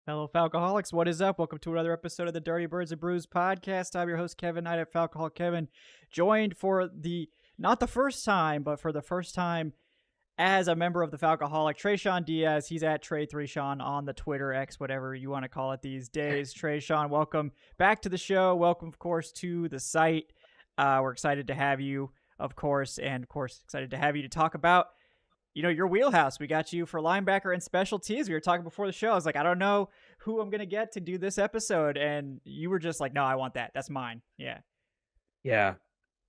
Hello, Falcoholics. What is up? Welcome to another episode of the Dirty Birds and Brews podcast. I'm your host, Kevin Knight at Falcoholic Kevin, joined for not the first time, but for the first time as a member of the Falcoholic, Tre'Shon Diaz. He's at Tre'Shon on the Twitter, X, whatever you want to call it these days. Tre'Shon, welcome back to the show. Welcome, of course, to the site. We're excited to have you, of course, and of course, excited to have you to talk about your wheelhouse. We got you for linebacker and special teams. We were talking before the show. I was like, I don't know who I'm going to get to do this episode. And you were just like, no, I want that. That's mine. Yeah. Yeah.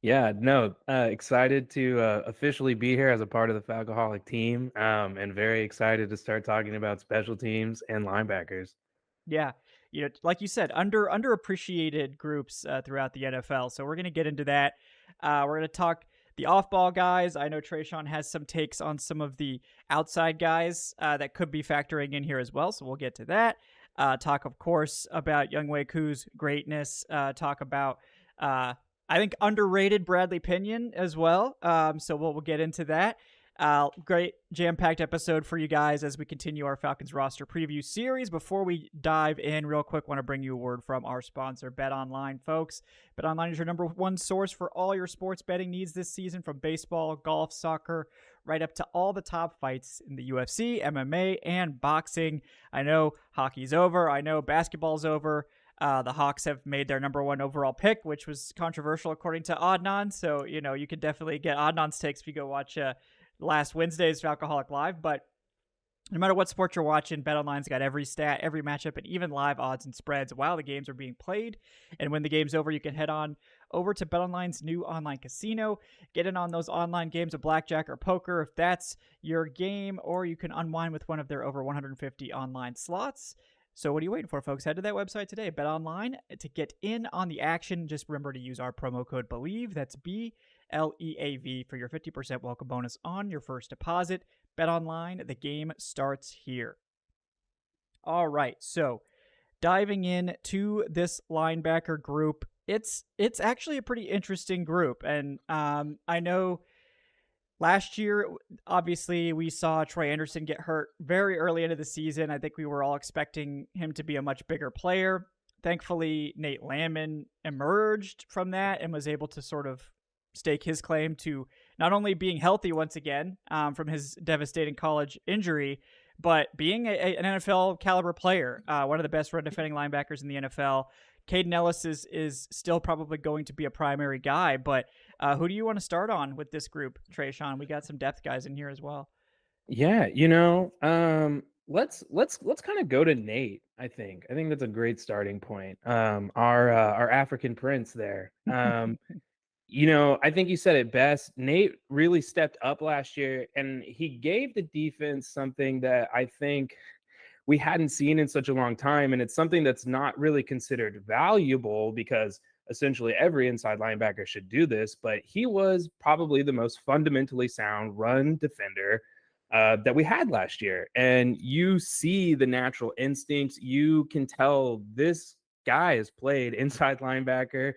Yeah. No, excited to officially be here as a part of the Falcoholic team, and very excited to start talking about special teams and linebackers. Yeah. Like you said, underappreciated groups throughout the NFL. So we're going to get into that. We're going to talk the off-ball guys. I know Tre'Shon has some takes on some of the outside guys that could be factoring in here as well. So we'll get to that. Talk, of course, about Younghoe Koo's greatness. Talk about, I think, underrated Bradley Pinion as well. So we'll get into that. Great jam-packed episode for you guys as we continue our Falcons roster preview series. Before we dive in, real quick, want to bring you a word from our sponsor, BetOnline, folks. BetOnline is your number one source for all your sports betting needs this season, from baseball, golf, soccer, right up to all the top fights in the UFC, MMA, and boxing. I know hockey's over. I know basketball's over. The Hawks have made their number one overall pick, which was controversial according to Adnan. So, you can definitely get Adnan's takes if you go watch last Wednesday's Falcoholic Live. But no matter what sport you're watching, BetOnline's got every stat, every matchup, and even live odds and spreads while the games are being played. And when the game's over, you can head on over to BetOnline's new online casino. Get in on those online games of blackjack or poker if that's your game, or you can unwind with one of their over 150 online slots. So what are you waiting for, folks? Head to that website today, BetOnline, to get in on the action. Just remember to use our promo code BELIEVE. That's BLEAV for your 50% welcome bonus on your first deposit. BetOnline, the game starts here. All right, so diving in to this linebacker group, it's actually a pretty interesting group, and I know last year, obviously, we saw Troy Andersen get hurt very early into the season. I think we were all expecting him to be a much bigger player. Thankfully, Nate Landman emerged from that and was able to sort of stake his claim to not only being healthy once again from his devastating college injury, but being an NFL caliber player, one of the best run defending linebackers in the NFL. Kaden Elliss is still probably going to be a primary guy, but who do you want to start on with this group, Tre'Shon? We got some depth guys in here as well. Yeah, let's kind of go to Nate. I think that's a great starting point. Our African prince there. I think you said it best. Nate really stepped up last year, and he gave the defense something that I think we hadn't seen in such a long time. And it's something that's not really considered valuable because essentially every inside linebacker should do this. But he was probably the most fundamentally sound run defender that we had last year. And you see the natural instincts. You can tell this guy has played inside linebacker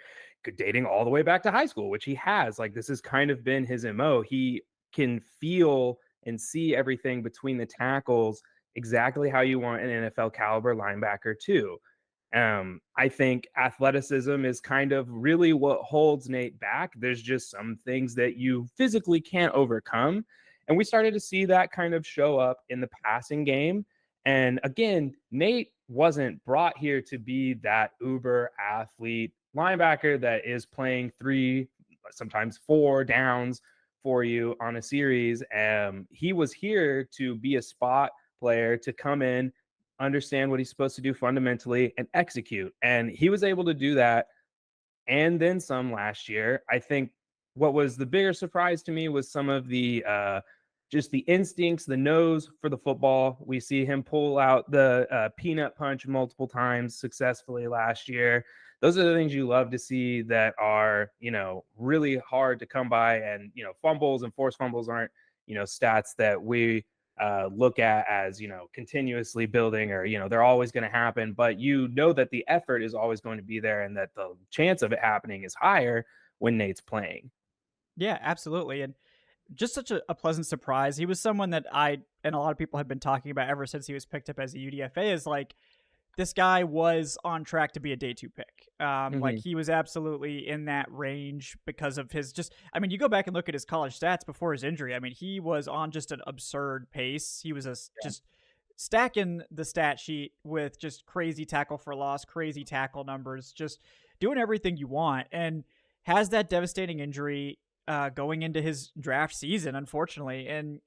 dating all the way back to high school, which he has. Like, this has kind of been his MO. He can feel and see everything between the tackles exactly how you want an NFL caliber linebacker too. I think athleticism is kind of really what holds Nate back. There's just some things that you physically can't overcome. And we started to see that kind of show up in the passing game. And again, Nate wasn't brought here to be that uber athlete linebacker that is playing 3, sometimes 4 downs for you on a series. He was here to be a spot player, to come in, understand what he's supposed to do fundamentally, and execute. And he was able to do that and then some last year. I think what was the bigger surprise to me was some of the just the instincts, the nose for the football. We see him pull out the peanut punch multiple times successfully last year. Those are the things you love to see that are, really hard to come by. And, fumbles and forced fumbles aren't, stats that we look at as, continuously building, or, they're always going to happen. But that the effort is always going to be there, and that the chance of it happening is higher when Nate's playing. Yeah, absolutely. And just such a pleasant surprise. He was someone that I and a lot of people have been talking about ever since he was picked up as a UDFA, is like, this guy was on track to be a day 2 pick. Like Mhm. he was absolutely in that range because of his just. I mean, you go back and look at his college stats before his injury. I mean, he was on just an absurd pace. He was just stacking the stat sheet with just crazy tackle for loss, crazy tackle numbers, just doing everything you want, and has that devastating injury going into his draft season, unfortunately, and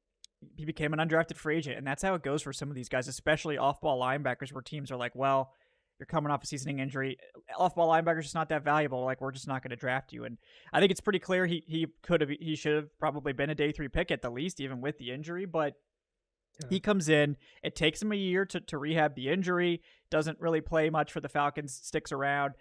he became an undrafted free agent, and that's how it goes for some of these guys, especially off-ball linebackers, where teams are like, "Well, you're coming off a seasoning injury. Off-ball linebackers just not that valuable. Like, we're just not going to draft you." And I think it's pretty clear he should have probably been a day 3 pick at the least, even with the injury. But Yeah. he comes in. It takes him a year to rehab the injury. Doesn't really play much for the Falcons. Sticks around.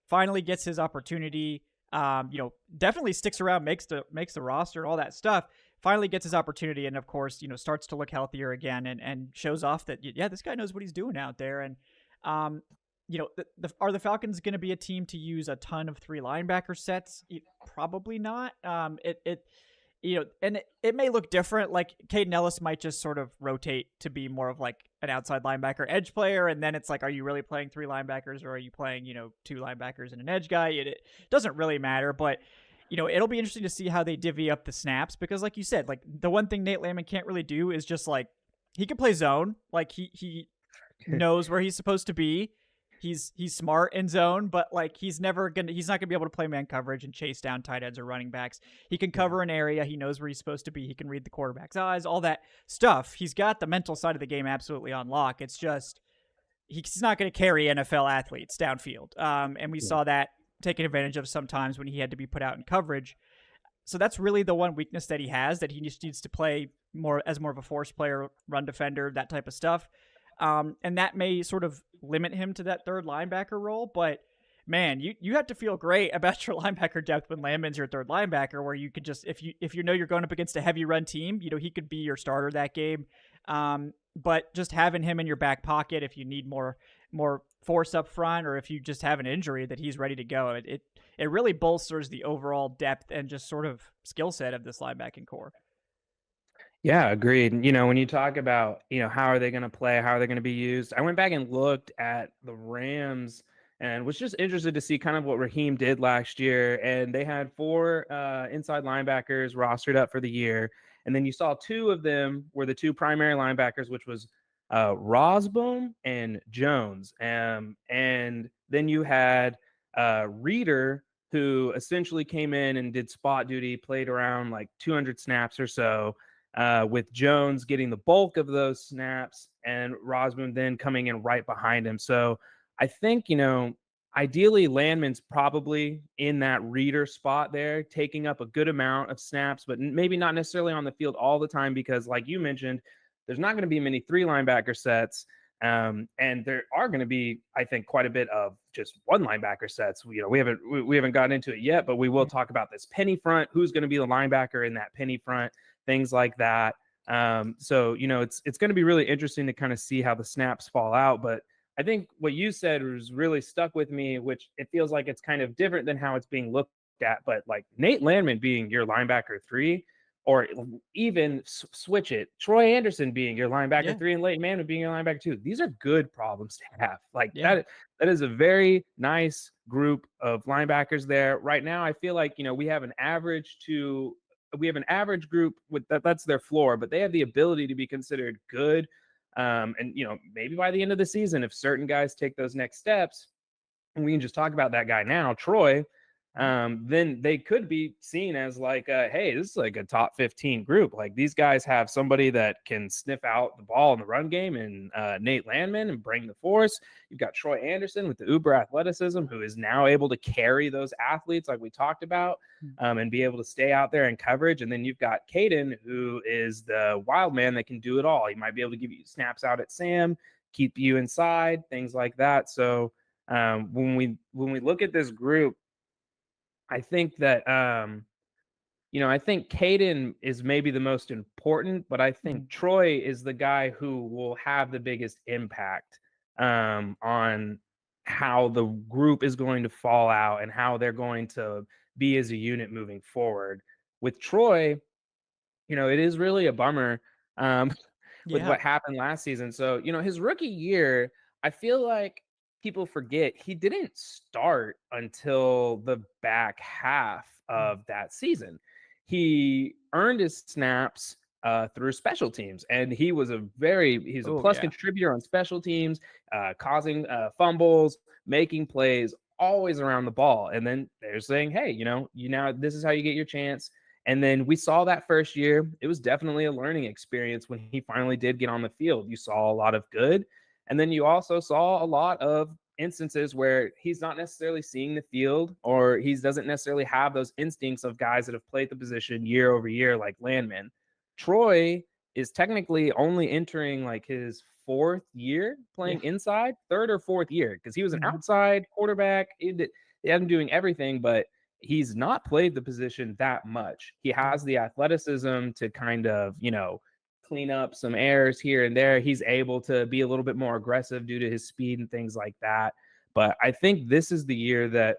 Finally gets his opportunity. Definitely sticks around, makes the roster, all that stuff. Finally gets his opportunity, and of course, starts to look healthier again, and shows off that yeah, this guy knows what he's doing out there. And um, are the Falcons going to be a team to use a ton of 3 linebacker sets? Probably not. And it may look different. Like Kaden Elliss might just sort of rotate to be more of like an outside linebacker edge player. And then it's like, are you really playing 3 linebackers, or are you playing, 2 linebackers and an edge guy? It doesn't really matter, but it'll be interesting to see how they divvy up the snaps, because like you said, like the one thing Nate Landman can't really do is just like, he can play zone. Like he knows where he's supposed to be. He's smart in zone, but like he's not gonna be able to play man coverage and chase down tight ends or running backs. He can cover an area. He knows where he's supposed to be. He can read the quarterback's eyes, all that stuff. He's got the mental side of the game absolutely on lock. It's just he's not going to carry NFL athletes downfield. And we saw that taken advantage of sometimes when he had to be put out in coverage. So that's really the one weakness that he has, that he just needs to play more as more of a force player, run defender, that type of stuff. And that may sort of limit him to that third linebacker role. But man, you have to feel great about your linebacker depth when Landman's your third linebacker, where you could just, if you know you're going up against a heavy run team, he could be your starter that game. But just having him in your back pocket, if you need more force up front, or if you just have an injury, that he's ready to go, it really bolsters the overall depth and just sort of skill set of this linebacking core. Yeah, agreed. And, when you talk about, how are they going to play? How are they going to be used? I went back and looked at the Rams and was just interested to see kind of what Raheem did last year. And they had 4 inside linebackers rostered up for the year. And then you saw 2 of them were the 2 primary linebackers, which was Rosboom and Jones. And then you had Reader, who essentially came in and did spot duty, played around like 200 snaps or so, with Jones getting the bulk of those snaps and Rosboom then coming in right behind him. So I think, ideally Landman's probably in that Reader spot there, taking up a good amount of snaps, but maybe not necessarily on the field all the time, because like you mentioned, there's not going to be many 3 linebacker sets. And there are going to be, I think, quite a bit of just 1 linebacker sets. We haven't gotten into it yet, but we will talk about this penny front. Who's going to be the linebacker in that penny front? Things like that. So it's going to be really interesting to kind of see how the snaps fall out. But I think what you said was really stuck with me, which it feels like it's kind of different than how it's being looked at. But like Nate Landman being your linebacker 3, or even switch it, Troy Andersen being your linebacker 3 and Leighton Manman being your linebacker 2. These are good problems to have. Like that is a very nice group of linebackers there. Right now, I feel like, we have an average group with that's their floor, but they have the ability to be considered good. And maybe by the end of the season, if certain guys take those next steps, and we can just talk about that guy now, Troy, then they could be seen as like, hey, this is like a top 15 group. Like these guys have somebody that can sniff out the ball in the run game, and Nate Landman, and bring the force. You've got Troy Andersen with the uber athleticism, who is now able to carry those athletes like we talked about, and be able to stay out there in coverage. And then you've got Kaden, who is the wild man that can do it all. He might be able to give you snaps out at Sam, keep you inside, things like that. So when we look at this group, I think that, I think Kaden is maybe the most important, but I think Troy is the guy who will have the biggest impact on how the group is going to fall out and how they're going to be as a unit moving forward. With Troy, it is really a bummer with what happened last season. So, his rookie year, I feel like people forget he didn't start until the back half of that season. He earned his snaps through special teams, and he's a Oh plus yeah. contributor on special teams, causing fumbles, making plays, always around the ball. And then they're saying, hey, you now this is how you get your chance. And then we saw that first year. It was definitely a learning experience when he finally did get on the field. You saw a lot of good. And then you also saw a lot of instances where he's not necessarily seeing the field, or he doesn't necessarily have those instincts of guys that have played the position year over year, like Landman. Troy is technically only entering like his fourth year Yeah. playing inside, third or fourth year, because he was an Mhm. outside quarterback. He had him doing everything, but he's not played the position that much. He Yeah. has the athleticism to kind of, clean up some errors here and there. He's able to be a little bit more aggressive due to his speed and things like that. But I think this is the year that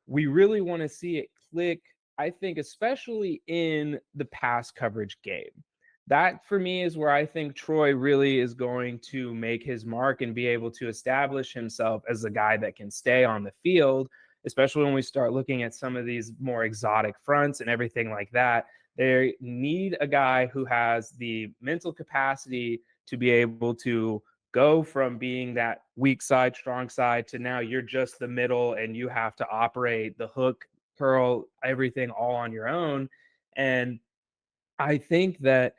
we really want to see it click. I think, especially in the pass coverage game. That for me is where I think Troy really is going to make his mark and be able to establish himself as a guy that can stay on the field, especially when we start looking at some of these more exotic fronts and everything like that. They need a guy who has the mental capacity to be able to go from being that weak side, strong side to now you're just the middle and you have to operate the hook, curl, everything all on your own. And I think that,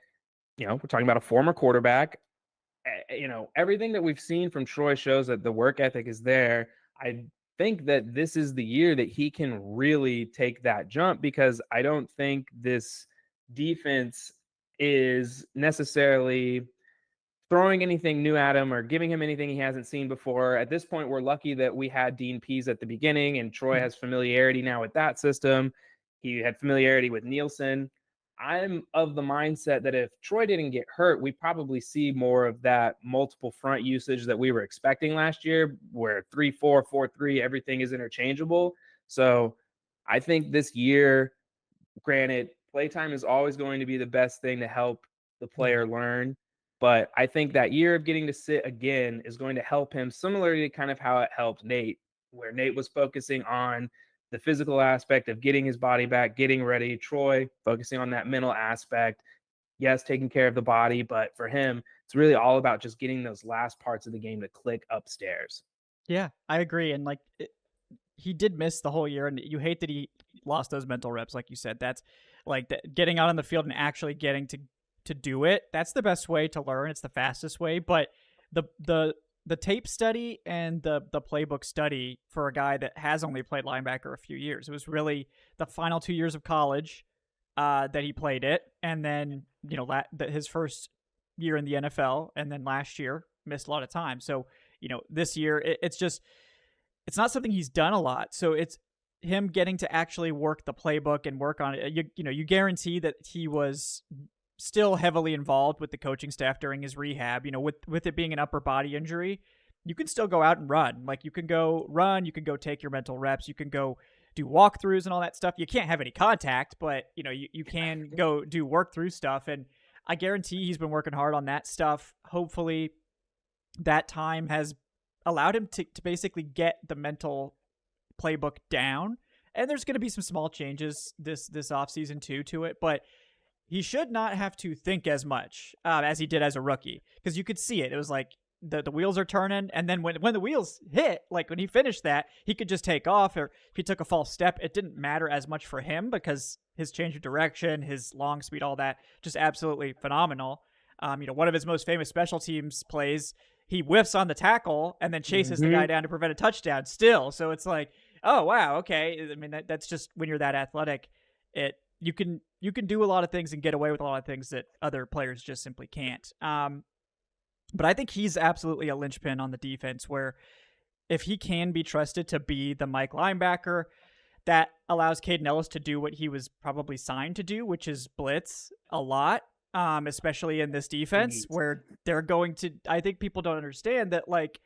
we're talking about a former quarterback. Everything that we've seen from Troy shows that the work ethic is there. I think that this is the year that he can really take that jump, because I don't think this defense is necessarily throwing anything new at him or giving him anything he hasn't seen before. At this point, we're lucky that we had Dean Pease at the beginning, and Troy Mhm. has familiarity now with that system. He had familiarity with Nielsen. I'm of the mindset that if Troy didn't get hurt, we probably see more of that multiple front usage that we were expecting last year, where 3-4, 4-3, everything is interchangeable. So I think this year, granted, playtime is always going to be the best thing to help the Yeah. player learn. But I think that year of getting to sit again is going to help him, similarly to kind of how it helped Nate, where Nate was focusing on the physical aspect of getting his body back, getting ready. Troy focusing on that mental aspect. Yes, taking care of the body, but for him, it's really all about just getting those last parts of the game to click upstairs. Yeah, I agree. And like he did miss the whole year, and you hate that he lost those mental reps, like you said. That's like getting out on the field and actually getting to do it. That's the best way to learn. It's the fastest way. But the tape study and the playbook study for a guy that has only played linebacker a few years. It was really the final 2 years of college that he played it, and then his first year in the NFL, and then last year missed a lot of time. So this year it's not something he's done a lot. So it's him getting to actually work the playbook and work on it. You guarantee that he was still heavily involved with the coaching staff during his rehab. With it being an upper body injury, you can still go out and run. Like you can go run, you can go take your mental reps, you can go do walkthroughs and all that stuff. You can't have any contact, but you can go do work through stuff. And I guarantee he's been working hard on that stuff. Hopefully that time has allowed him to basically get the mental playbook down. And there's going to be some small changes this offseason too to it, but he should not have to think as much as he did as a rookie, because you could see it. It was like the wheels are turning, and then when the wheels hit, like when he finished that, he could just take off, or if he took a false step, it didn't matter as much for him because his change of direction, his long speed, all that, just absolutely phenomenal. One of his most famous special teams plays, he whiffs on the tackle and then chases the guy down to prevent a touchdown still. So it's like, oh wow, okay. I mean, that's just when you're that athletic, you can do a lot of things and get away with a lot of things that other players just simply can't. But I think he's absolutely a linchpin on the defense, where if he can be trusted to be the Mike linebacker, that allows Kaden Elliss to do what he was probably signed to do, which is blitz a lot. Especially in this defense where they're going to, I think people don't understand that, like,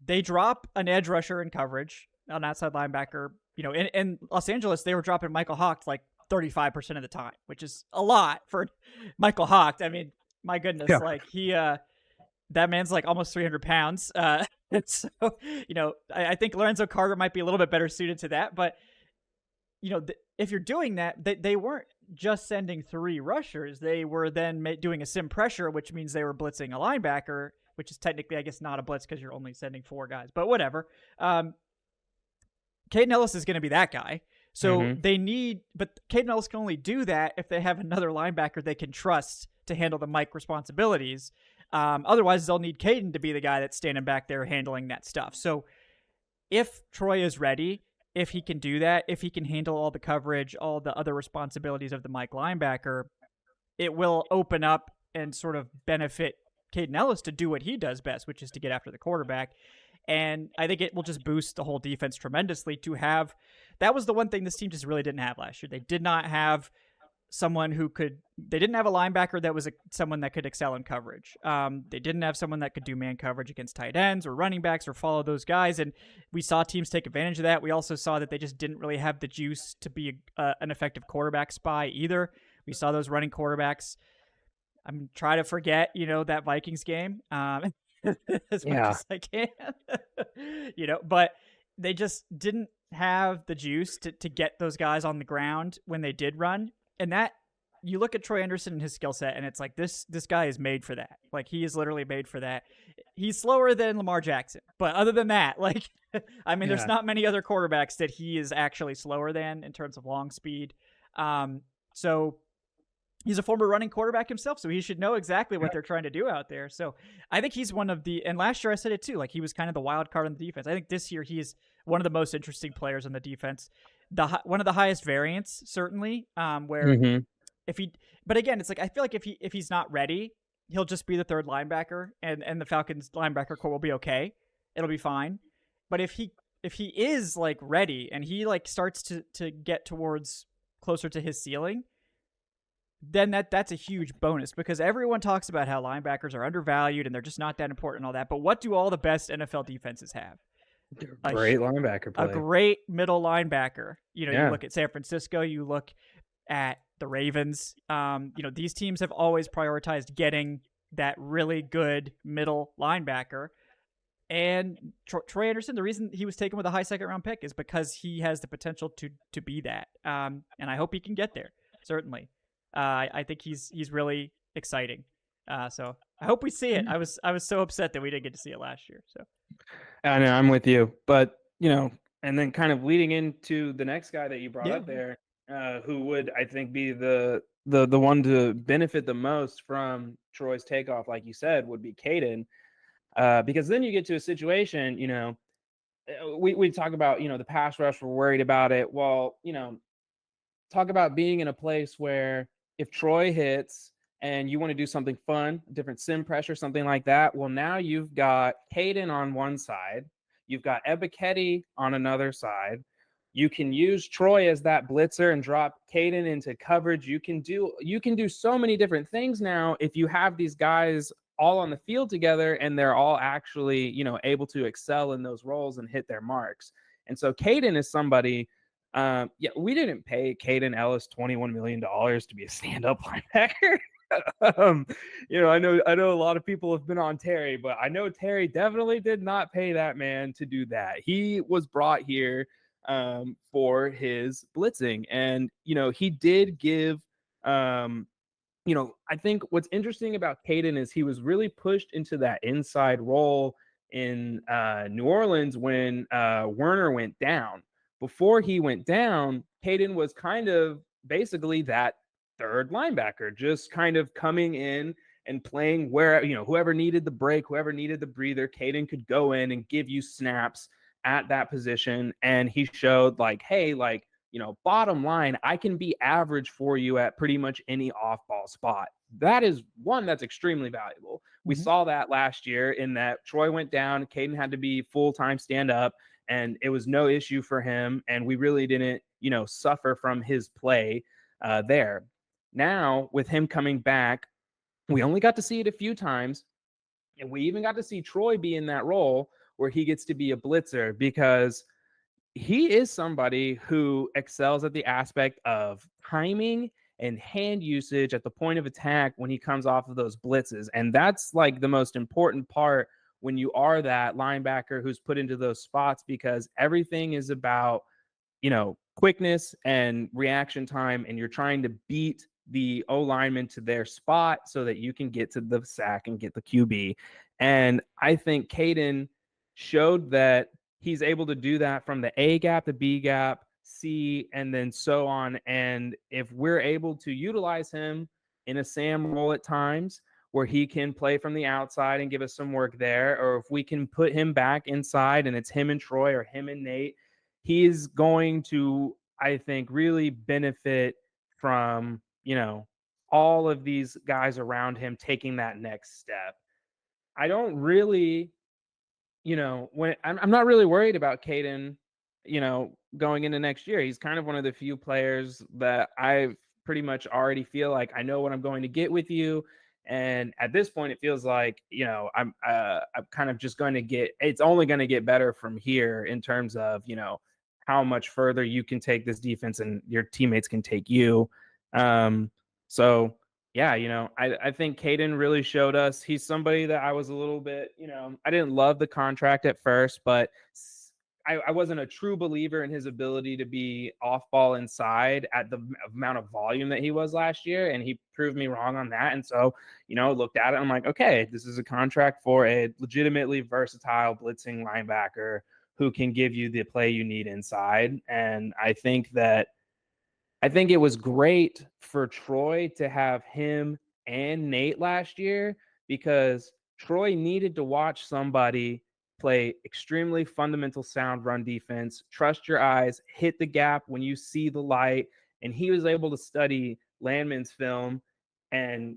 they drop an edge rusher in coverage, an outside linebacker. In Los Angeles, they were dropping Michael Hawk like 35% of the time, which is a lot for Michael Hawk. I mean, my goodness, like that man's like almost 300 pounds. And so, I think Lorenzo Carter might be a little bit better suited to that. But, if you're doing that, they weren't just sending 3 rushers. They were then doing a sim pressure, which means they were blitzing a linebacker, which is technically, I guess, not a blitz because you're only sending 4 guys. But whatever. Kaden Elliss is going to be that guy. So but Kaden Elliss can only do that if they have another linebacker they can trust to handle the Mike responsibilities. Otherwise, they'll need Kaden to be the guy that's standing back there handling that stuff. So if Troy is ready, if he can do that, if he can handle all the coverage, all the other responsibilities of the Mike linebacker, it will open up and sort of benefit Kaden Elliss to do what he does best, which is to get after the quarterback. And I think it will just boost the whole defense tremendously to have – that was the one thing this team just really didn't have last year. They did not have someone who could – they didn't have a linebacker that was someone that could excel in coverage. They didn't have someone that could do man coverage against tight ends or running backs or follow those guys. And we saw teams take advantage of that. We also saw that they just didn't really have the juice to be an effective quarterback spy either. We saw those running quarterbacks. I'm trying to forget, that Vikings game. As much as I can, but they just didn't have the juice to get those guys on the ground when they did run. And that you look at Troy Andersen and his skill set, and it's like this guy is made for that. Like, he is literally made for that. He's slower than Lamar Jackson, but other than that, there's not many other quarterbacks that he is actually slower than in terms of long speed. So he's a former running quarterback himself, so he should know exactly what they're trying to do out there. So I think he's one of the, and last year I said it too, like he was kind of the wild card on the defense. I think this year he is one of the most interesting players on the defense. One of the highest variants, certainly, but again, it's like, I feel like if he's not ready, he'll just be the third linebacker and the Falcons linebacker core will be okay. It'll be fine. But if he is like ready and he like starts to get towards closer to his ceiling, then that's a huge bonus, because everyone talks about how linebackers are undervalued and they're just not that important and all that. But what do all the best NFL defenses have? A great linebacker play. A great middle linebacker. You look at San Francisco, you look at the Ravens. These teams have always prioritized getting that really good middle linebacker. And Troy Andersen, the reason he was taken with a high second-round pick is because he has the potential to be that. And I hope he can get there, certainly. I think he's really exciting. So I hope we see it. I was so upset that we didn't get to see it last year. So I know, I'm with you, but and then kind of leading into the next guy that you brought up there, who would, I think, be the one to benefit the most from Troy's takeoff, like you said, would be Kaden, because then you get to a situation, we talk about, the pass rush, we're worried about it. Well, talk about being in a place where if Troy hits and you want to do something fun, different sim pressure, something like that, well, now you've got Kaden on one side, you've got Ebiketie on another side. You can use Troy as that blitzer and drop Kaden into coverage. You can do so many different things now if you have these guys all on the field together and they're all actually, able to excel in those roles and hit their marks. And so Kaden is somebody. We didn't pay Kaden Elliss $21 million to be a stand-up linebacker. I know a lot of people have been on Terry, but I know Terry definitely did not pay that man to do that. He was brought here for his blitzing, and he did give. I think what's interesting about Kaden is he was really pushed into that inside role in New Orleans when Werner went down. Before he went down, Kaden was kind of basically that third linebacker, just kind of coming in and playing where, whoever needed the break, whoever needed the breather, Kaden could go in and give you snaps at that position. And he showed hey, bottom line, I can be average for you at pretty much any off-ball spot. That is one that's extremely valuable. We saw that last year in that Troy went down, Kaden had to be full-time stand-up, and it was no issue for him. And we really didn't, suffer from his play there. Now, with him coming back, we only got to see it a few times. And we even got to see Troy be in that role where he gets to be a blitzer, because he is somebody who excels at the aspect of timing and hand usage at the point of attack when he comes off of those blitzes. And that's like the most important part when you are that linebacker who's put into those spots, because everything is about, quickness and reaction time, and you're trying to beat the O lineman to their spot so that you can get to the sack and get the QB. And I think Kaden showed that he's able to do that from the A gap, the B gap, C, and then so on. And if we're able to utilize him in a Sam role at times where he can play from the outside and give us some work there, or if we can put him back inside and it's him and Troy or him and Nate, he's going to, I think, really benefit from, all of these guys around him taking that next step. I don't really, when I'm not really worried about Kaden, going into next year. He's kind of one of the few players that I pretty much already feel like I know what I'm going to get with you. And at this point, it feels like, I'm kind of just going to it's only going to get better from here in terms of, how much further you can take this defense and your teammates can take you. So yeah, I think Kaden really showed us he's somebody that I was a little bit, I didn't love the contract at first, but I wasn't a true believer in his ability to be off ball inside at the amount of volume that he was last year. And he proved me wrong on that. And so, looked at it. I'm like, okay, this is a contract for a legitimately versatile blitzing linebacker who can give you the play you need inside. And I think it was great for Troy to have him and Nate last year, because Troy needed to watch somebody play extremely fundamental sound run defense, trust your eyes, hit the gap when you see the light. And he was able to study Landman's film. And,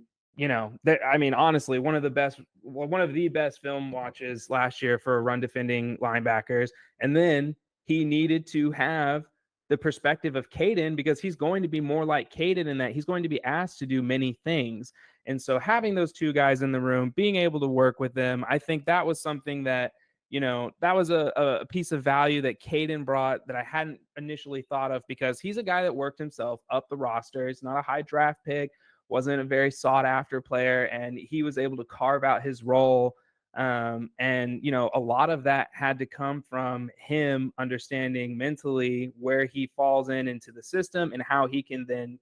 honestly, one of the best film watches last year for run defending linebackers. And then he needed to have the perspective of Kaden, because he's going to be more like Kaden in that he's going to be asked to do many things. And so having those two guys in the room, being able to work with them, I think that was something that, that was a piece of value that Kaden brought that I hadn't initially thought of, because he's a guy that worked himself up the roster. He's not a high draft pick, wasn't a very sought after player, and he was able to carve out his role. And, a lot of that had to come from him understanding mentally where he falls into the system and how he can then,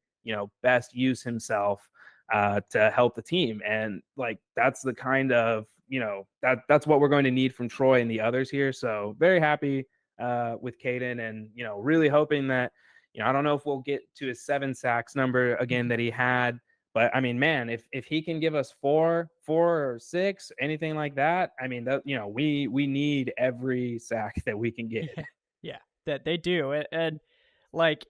best use himself to help the team. And like, that's the kind of, that's what we're going to need from Troy and the others here. So very happy with Kaden, and, really hoping that, I don't know if we'll get to his 7 sacks number again that he had. But I mean, man, if he can give us 4 or 6, anything like that, I mean, that, we need every sack that we can get. Yeah, that they do. And like,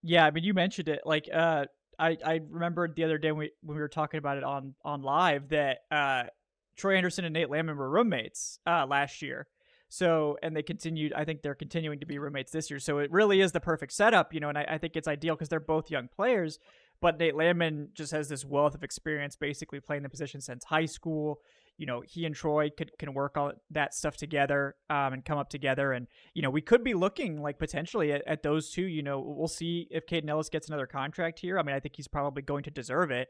yeah, I mean, you mentioned it. Like, I remembered the other day when we were talking about it on live that Troy Andersen and Nate Landman were roommates last year. So, and they continued, I think they're continuing to be roommates this year. So it really is the perfect setup, and I think it's ideal because they're both young players. But Nate Landman just has this wealth of experience basically playing the position since high school. He and Troy can work all that stuff together and come up together. And, we could be looking like potentially at those two. We'll see if Kaden Elliss gets another contract here. I mean, I think he's probably going to deserve it.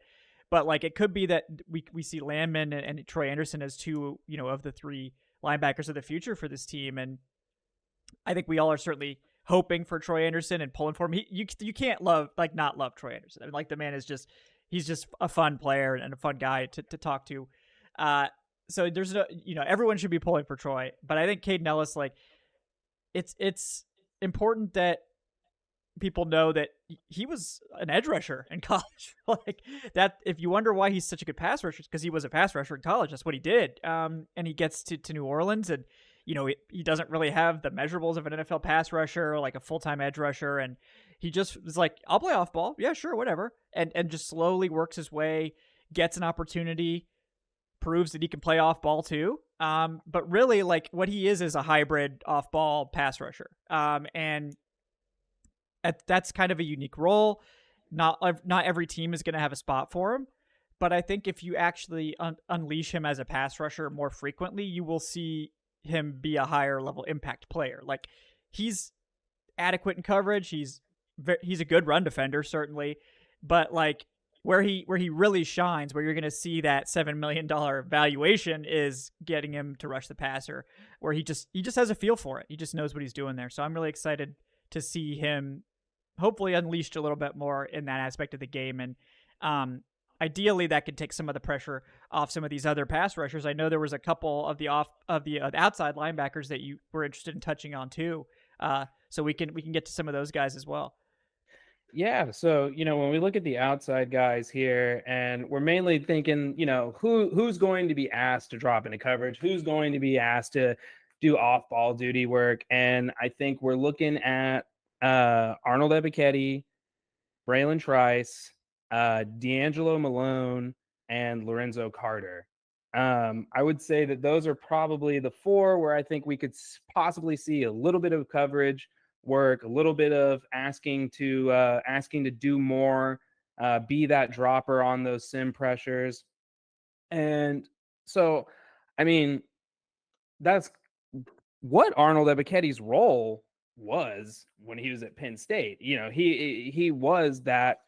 But like, it could be that we see Landman and Troy Andersen as two, of the 3 linebackers of the future for this team. And I think we all are certainly hoping for Troy Andersen and pulling for him. You can't not love Troy Andersen. I mean, like, the man is he's just a fun player and a fun guy to talk to. So there's no, everyone should be pulling for Troy, but I think Kaden Elliss, like, it's important that people know that he was an edge rusher in college. Like that, if you wonder why he's such a good pass rusher, it's because he was a pass rusher in college. That's what he did. And he gets to New Orleans, and he doesn't really have the measurables of an NFL pass rusher, like a full-time edge rusher, and he just was like, I'll play off ball, yeah, sure, whatever, and just slowly works his way, gets an opportunity, proves that he can play off ball too. But really, like, what he is a hybrid off ball pass rusher, and that's kind of a unique role. Not every team is going to have a spot for him, but I think if you actually unleash him as a pass rusher more frequently, you will see him be a higher level impact player. Like, he's adequate in coverage. He's a good run defender, certainly. but like where he really shines, where you're going to see that $7 million valuation is getting him to rush the passer, where he just has a feel for it. He just knows what he's doing there. So I'm really excited to see him hopefully unleashed a little bit more in that aspect of the game. And ideally, that could take some of the pressure off some of these other pass rushers. I know there was a couple of the outside linebackers that you were interested in touching on too. So we can get to some of those guys as well. Yeah, so when we look at the outside guys here, and we're mainly thinking, who's going to be asked to drop into coverage, who's going to be asked to do off-ball duty work, and I think we're looking at Arnold Ebiketie, Braylon Trice, D'Angelo Malone, and Lorenzo Carter. I would say that those are probably the four where I think we could possibly see a little bit of coverage work, a little bit of asking to do more, be that dropper on those sim pressures. And so, I mean, that's what Arnold Ebiketie's role was when he was at Penn State. He was that,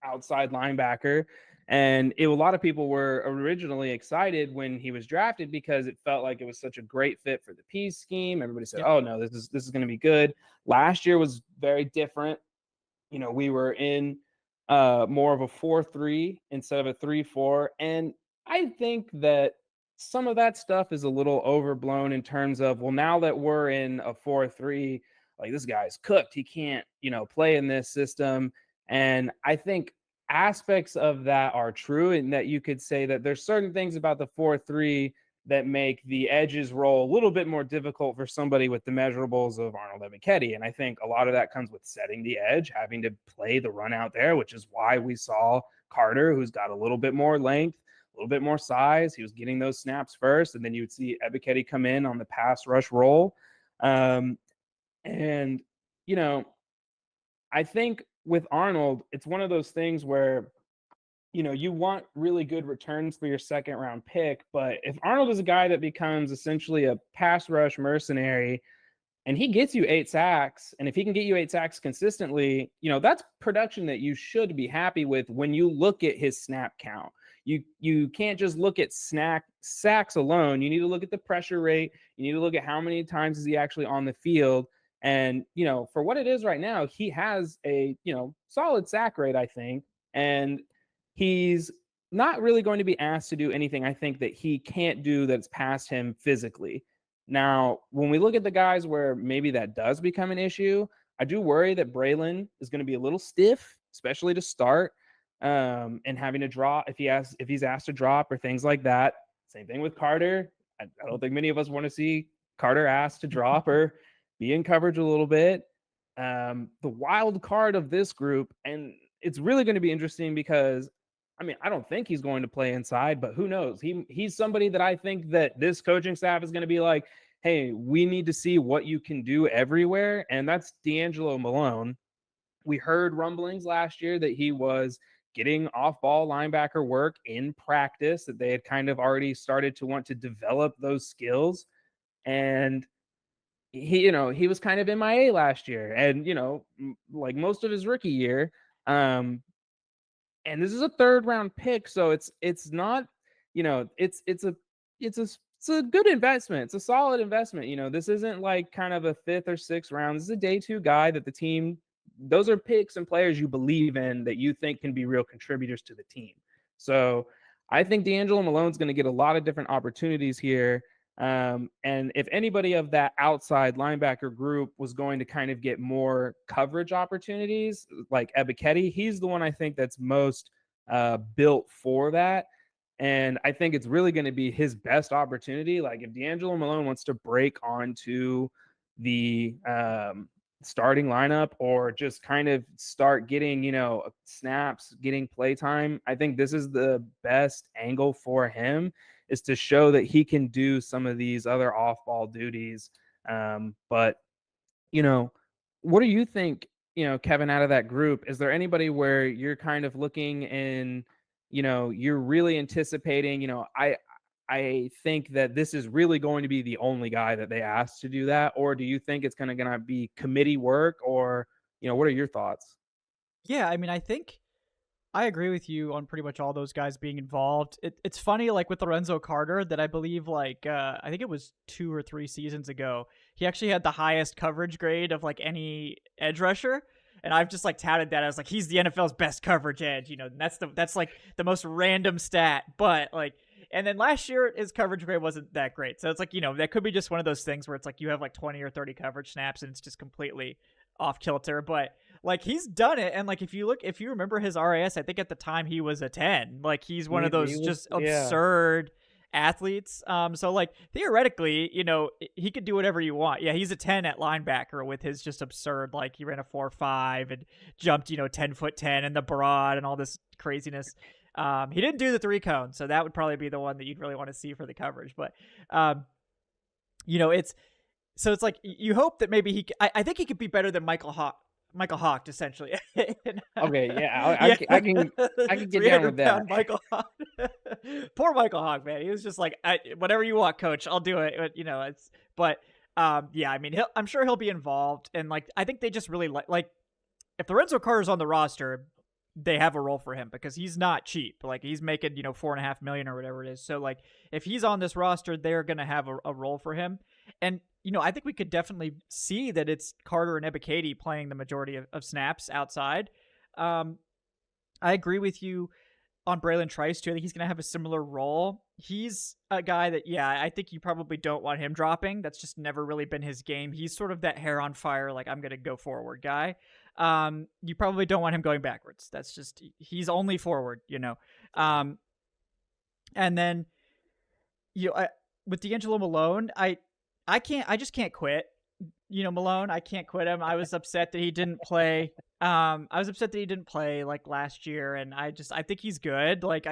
outside linebacker. And a lot of people were originally excited when he was drafted because it felt like it was such a great fit for the Pease scheme. Everybody said, Yep. "Oh no, this is going to be good." Last year was very different. We were in more of a 4-3 instead of a 3-4, and I think that some of that stuff is a little overblown in terms of, well, now that we're in a 4-3, like, this guy's cooked. He can't, play in this system. And I think aspects of that are true, and that you could say that there's certain things about the 4-3 that make the edges roll a little bit more difficult for somebody with the measurables of Arnold Ebiketie. And I think a lot of that comes with setting the edge, having to play the run out there, which is why we saw Carter, who's got a little bit more length, a little bit more size. He was getting those snaps first, and then you would see Ebiketie come in on the pass rush roll. And, I think with Arnold, it's one of those things where, you want really good returns for your second round pick. But if Arnold is a guy that becomes essentially a pass rush mercenary and he gets you 8 sacks, and if he can get you 8 sacks consistently, that's production that you should be happy with when you look at his snap count. You can't just look at sacks alone. You need to look at the pressure rate. You need to look at how many times is he actually on the field. And, for what it is right now, he has a, solid sack rate, I think. And he's not really going to be asked to do anything, I think, that he can't do that's past him physically. Now, when we look at the guys where maybe that does become an issue, I do worry that Braylon is going to be a little stiff, especially to start, and having to drop if he's asked to drop or things like that. Same thing with Carter. I don't think many of us want to see Carter asked to drop or be in coverage a little bit. The wild card of this group, and it's really going to be interesting because, I don't think he's going to play inside, but who knows? He's somebody that I think that this coaching staff is going to be like, hey, we need to see what you can do everywhere. And that's D'Angelo Malone. We heard rumblings last year that he was getting off-ball linebacker work in practice, that they had kind of already started to want to develop those skills. And he was kind of MIA last year, and like most of his rookie year. And this is a 3rd round pick, so it's not, it's a good investment. It's a solid investment. This isn't like kind of a 5th or 6th round. This is a day 2 guy that the team, those are picks and players you believe in that you think can be real contributors to the team. So I think D'Angelo Malone's going to get a lot of different opportunities here. And if anybody of that outside linebacker group was going to kind of get more coverage opportunities, like Ebiketie, he's the one I think that's most built for that. And I think it's really going to be his best opportunity. Like, if D'Angelo Malone wants to break onto the starting lineup or just kind of start getting, snaps, getting play time, I think this is the best angle for him, is to show that he can do some of these other off-ball duties. But, what do you think, Kevin, out of that group? Is there anybody where you're kind of looking and, you're really anticipating, I think that this is really going to be the only guy that they asked to do that? Or do you think it's gonna be committee work? Or, what are your thoughts? Yeah, I mean, I think I agree with you on pretty much all those guys being involved. It's funny, like with Lorenzo Carter, that I believe, like, I think it was 2 or 3 seasons ago, he actually had the highest coverage grade of like any edge rusher. And I've just like touted that as like he's the NFL's best coverage edge. You know, and that's like the most random stat. But like, and then last year his coverage grade wasn't that great. So it's like, you know, that could be just one of those things where it's like you have like 20 or 30 coverage snaps and it's just completely off kilter. But like he's done it, and like if you remember his RAS, I think at the time he was a 10. Like he's one of those just absurd athletes. So like theoretically, you know, he could do whatever you want. Yeah, he's a 10 at linebacker with his just absurd, like he ran a 4.5 and jumped, you know, 10'10" and the broad and all this craziness. He didn't do the 3 cone, so that would probably be the one that you'd really want to see for the coverage. But you know, it's like you hope that maybe I think he could be better than Michael Hawk, essentially. Okay, yeah, I can get down with that. Michael Hawk. Poor Michael Hawk, man. He was just like, whatever you want, coach, I'll do it. But, you know, yeah, I mean, I'm sure he'll be involved, and like I think they just really like if Lorenzo Carter's on the roster, they have a role for him because he's not cheap. Like he's making, you know, $4.5 million or whatever it is. So like if he's on this roster, they're gonna have a role for him. And you know, I think we could definitely see that it's Carter and Ebiketie playing the majority of snaps outside. I agree with you on Braylon Trice too. I think he's gonna have a similar role. He's a guy that, yeah, I think you probably don't want him dropping. That's just never really been his game. He's sort of that hair on fire, like I'm gonna go forward guy. You probably don't want him going backwards. That's just, he's only forward, you know. And then, you know, with D'Angelo Malone, I just can't quit. You know, Malone, I can't quit him. I was upset that he didn't play. Like last year, and I think he's good. Like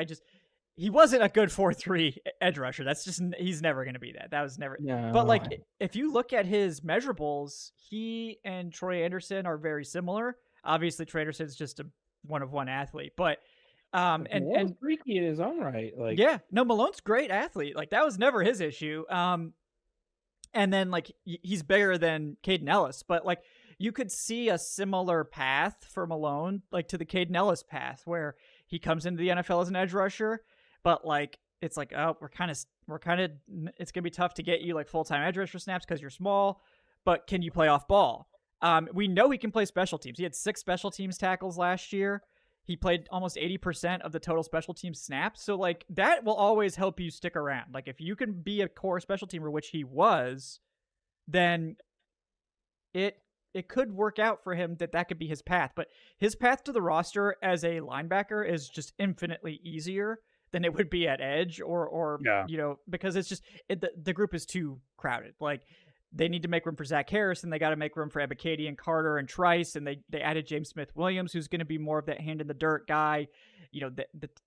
he wasn't a good 4.3 edge rusher. That's just, he's never going to be that. That was never. No. But like, if you look at his measurables, he and Troy Andersen are very similar. Obviously, Troy Andersen's just a one-of-one athlete, but and freaky in his own right. Like, yeah, no, Malone's great athlete. Like that was never his issue. And then like he's bigger than Kaden Elliss, but like you could see a similar path for Malone, like to the Kaden Elliss path, where he comes into the NFL as an edge rusher. But like it's like, oh, we're kind of it's gonna be tough to get you like full-time edge rusher snaps because you're small, but can you play off ball? We know he can play special teams. He had 6 special teams tackles last year. He played almost 80% of the total special teams snaps. So like that will always help you stick around. Like if you can be a core special teamer, which he was, then it could work out for him that could be his path. But his path to the roster as a linebacker is just infinitely easier than it would be at edge or yeah. You know, because it's just the group is too crowded. Like they need to make room for Zach Harris, and they got to make room for Ebiketie and Carter and Trice, and they added James Smith-Williams, who's going to be more of that hand in the dirt guy. You know,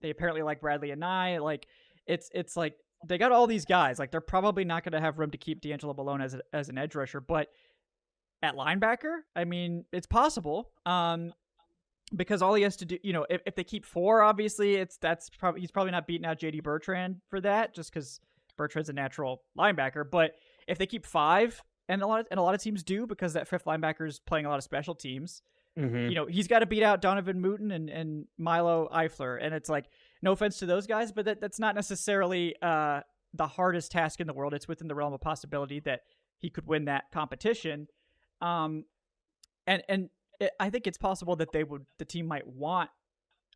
they apparently like Bradley and I. Like it's like they got all these guys. Like they're probably not going to have room to keep D'Angelo Malone as an edge rusher, but at linebacker, I mean, it's possible. Because all he has to do, you know, if they keep 4, obviously he's probably not beating out JD Bertrand for that, just because Bertrand's a natural linebacker. But if they keep 5, and a lot of teams do, because that 5th linebacker is playing a lot of special teams, you know, he's got to beat out Donovan Mooten and Milo Eifler, and it's like, no offense to those guys, but that's not necessarily the hardest task in the world. It's within the realm of possibility that he could win that competition, and I think it's possible that the team might want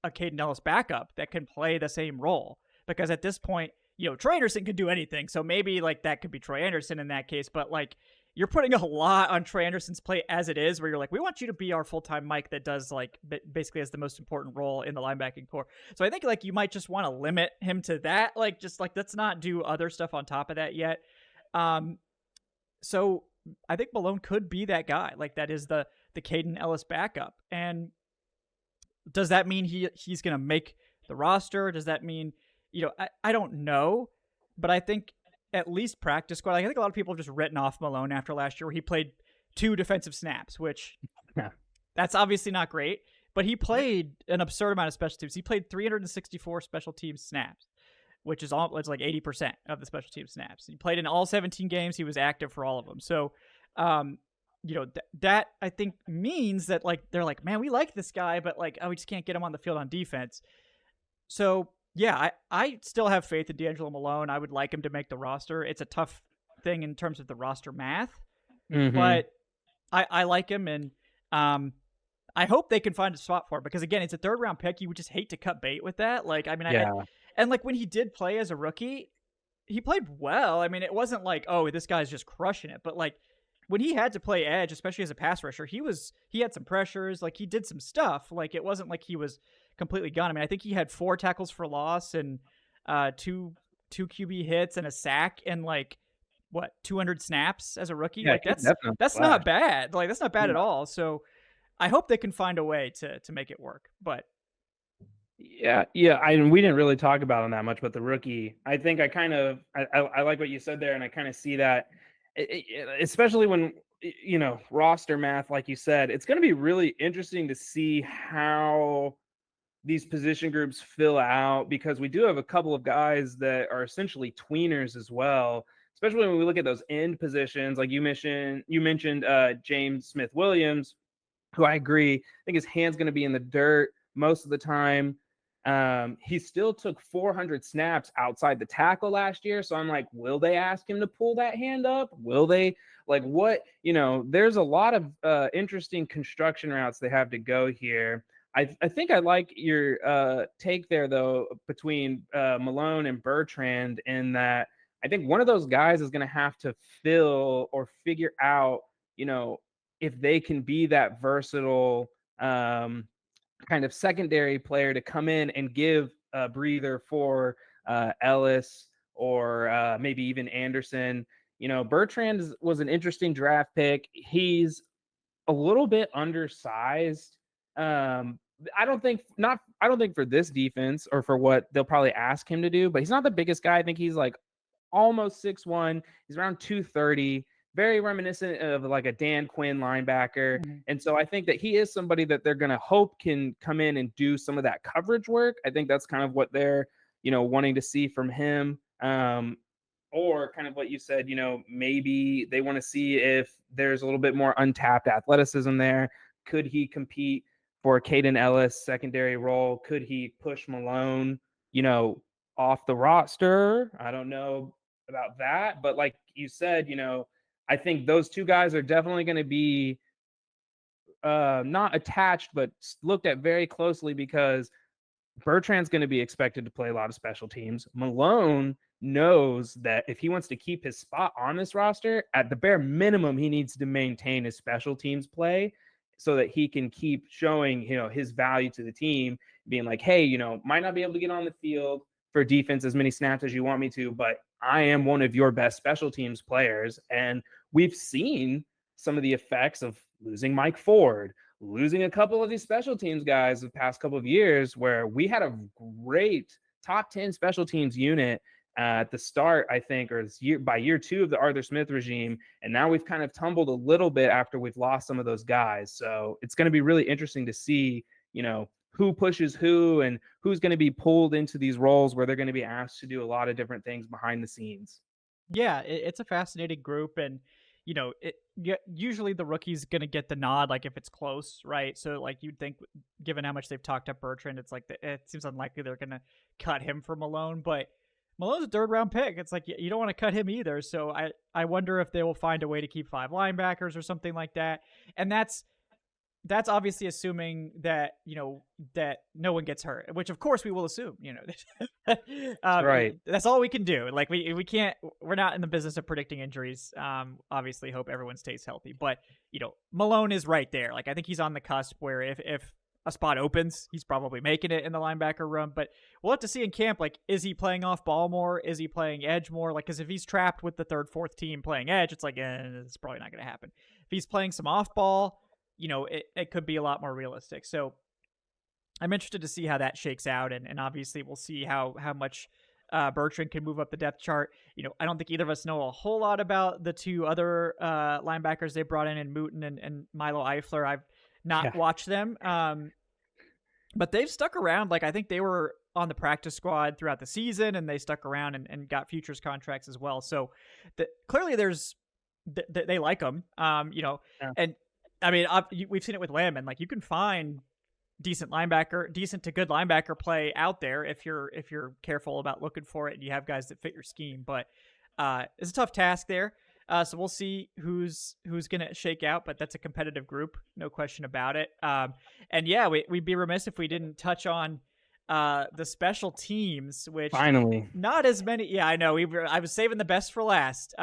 a Kaden Elliss backup that can play the same role, because at this point, you know, Troy Andersen can do anything. So maybe like that could be Troy Andersen in that case, but like you're putting a lot on Troy Andersen's plate as it is, where you're like, we want you to be our full-time Mike that does like basically has the most important role in the linebacking core. So I think like you might just want to limit him to that. Like, just like, let's not do other stuff on top of that yet. So I think Malone could be that guy. Like that is the Kaden Elliss backup. And does that mean he's going to make the roster? Does that mean, you know, I don't know, but I think at least practice squad. Like I think a lot of people have just written off Malone after last year, where he played 2 defensive snaps, which that's obviously not great, but he played an absurd amount of special teams. He played 364 special teams snaps, which is it's like 80% of the special team snaps. He played in all 17 games. He was active for all of them. So, that I think means that like they're like, man, we like this guy, but like, oh, we just can't get him on the field on defense. So yeah, I still have faith in D'Angelo Malone. I would like him to make the roster. It's a tough thing in terms of the roster math, Mm-hmm. but I like him, and I hope they can find a spot for him because again, it's a third round pick. You would just hate to cut bait with that. Like, I mean, Yeah. and like when he did play as a rookie, he played well. I mean, it wasn't like, oh, this guy's just crushing it, but like when he had to play edge, especially as a pass rusher, he had some pressures. Like he did some stuff. Like it wasn't like he was completely gone. I mean, I think he had 4 tackles for loss and two QB hits and a sack and like what 200 snaps as a rookie. Yeah, Like he's definitely that's flash. not bad. Like that's not bad at No. all. So I hope they can find a way to make it work. But Yeah, yeah. We didn't really talk about him that much, but the rookie, I think I like what you said there, and I kind of see that, especially when roster math, like you said, it's going to be really interesting to see how these position groups fill out because we do have a couple of guys that are essentially tweeners as well. Especially when we look at those end positions, like you mentioned James Smith Williams, who I agree. I think his hand's going to be in the dirt most of the time. He still took 400 snaps outside the tackle last year. So I'm like, will they ask him to pull that hand up? Will they like what? There's a lot of interesting construction routes they have to go here. I think I like your take there, though, between Malone and Bertrand, in that I think one of those guys is going to have to fill or figure out, if they can be that versatile kind of secondary player to come in and give a breather for Ellis or maybe even Andersen. Bertrand was an interesting draft pick. He's a little bit undersized. I don't think for this defense or for what they'll probably ask him to do, but he's not the biggest guy. I think he's like almost 6'1". He's around 230, very reminiscent of like a Dan Quinn linebacker. mm-hmm. And so I think that he is somebody that they're going to hope can come in and do some of that coverage work. I think that's kind of what they're, wanting to see from him. Or kind of what you said, maybe they want to see if there's a little bit more untapped athleticism there. Could he compete for Kaden Elliss secondary role? Could he push Malone, off the roster? I don't know about that, but like you said, I think those two guys are definitely going to be not attached, but looked at very closely because Bertrand's going to be expected to play a lot of special teams. Malone knows that if he wants to keep his spot on this roster, at the bare minimum, he needs to maintain his special teams play so that he can keep showing, his value to the team, being like, hey, might not be able to get on the field for defense as many snaps as you want me to, but I am one of your best special teams players. And we've seen some of the effects of losing Mike Ford, losing a couple of these special teams guys the past couple of years, where we had a great top 10 special teams unit at the start, I think, or by year 2 of the Arthur Smith regime. And now we've kind of tumbled a little bit after we've lost some of those guys. So it's going to be really interesting to see, who pushes who and who's going to be pulled into these roles where they're going to be asked to do a lot of different things behind the scenes. Yeah, it's a fascinating group, and usually the rookie's gonna get the nod, like if it's close, right? So like you'd think, given how much they've talked up Bertrand, it's like it seems unlikely they're gonna cut him for Malone, but Malone's a 3rd-round pick. It's like you don't want to cut him either. So I wonder if they will find a way to keep 5 linebackers or something like that, and that's obviously assuming that that no one gets hurt, which of course we will assume. Right. That's all we can do. Like we can't. We're not in the business of predicting injuries. Obviously, hope everyone stays healthy. But Malone is right there. Like I think he's on the cusp where if a spot opens, he's probably making it in the linebacker room. But we'll have to see in camp. Like, is he playing off ball more? Is he playing edge more? Like, because if he's trapped with the 3rd, 4th team playing edge, it's like it's probably not going to happen. If he's playing some off ball, it could be a lot more realistic. So I'm interested to see how that shakes out. And obviously we'll see how much Bertrand can move up the depth chart. I don't think either of us know a whole lot about the 2 other linebackers they brought in Mooten and Milo Eifler. I've not watched them. But they've stuck around. Like I think they were on the practice squad throughout the season and they stuck around and got futures contracts as well. So clearly there's they like him. Yeah. And I mean, we've seen it with Landman. Like, you can find decent to good linebacker play out there if you're careful about looking for it and you have guys that fit your scheme. But it's a tough task there. So we'll see who's gonna shake out, but that's a competitive group, no question about it. And yeah, we'd be remiss if we didn't touch on the special teams, which Finally, not as many. Yeah, I know. I was saving the best for last.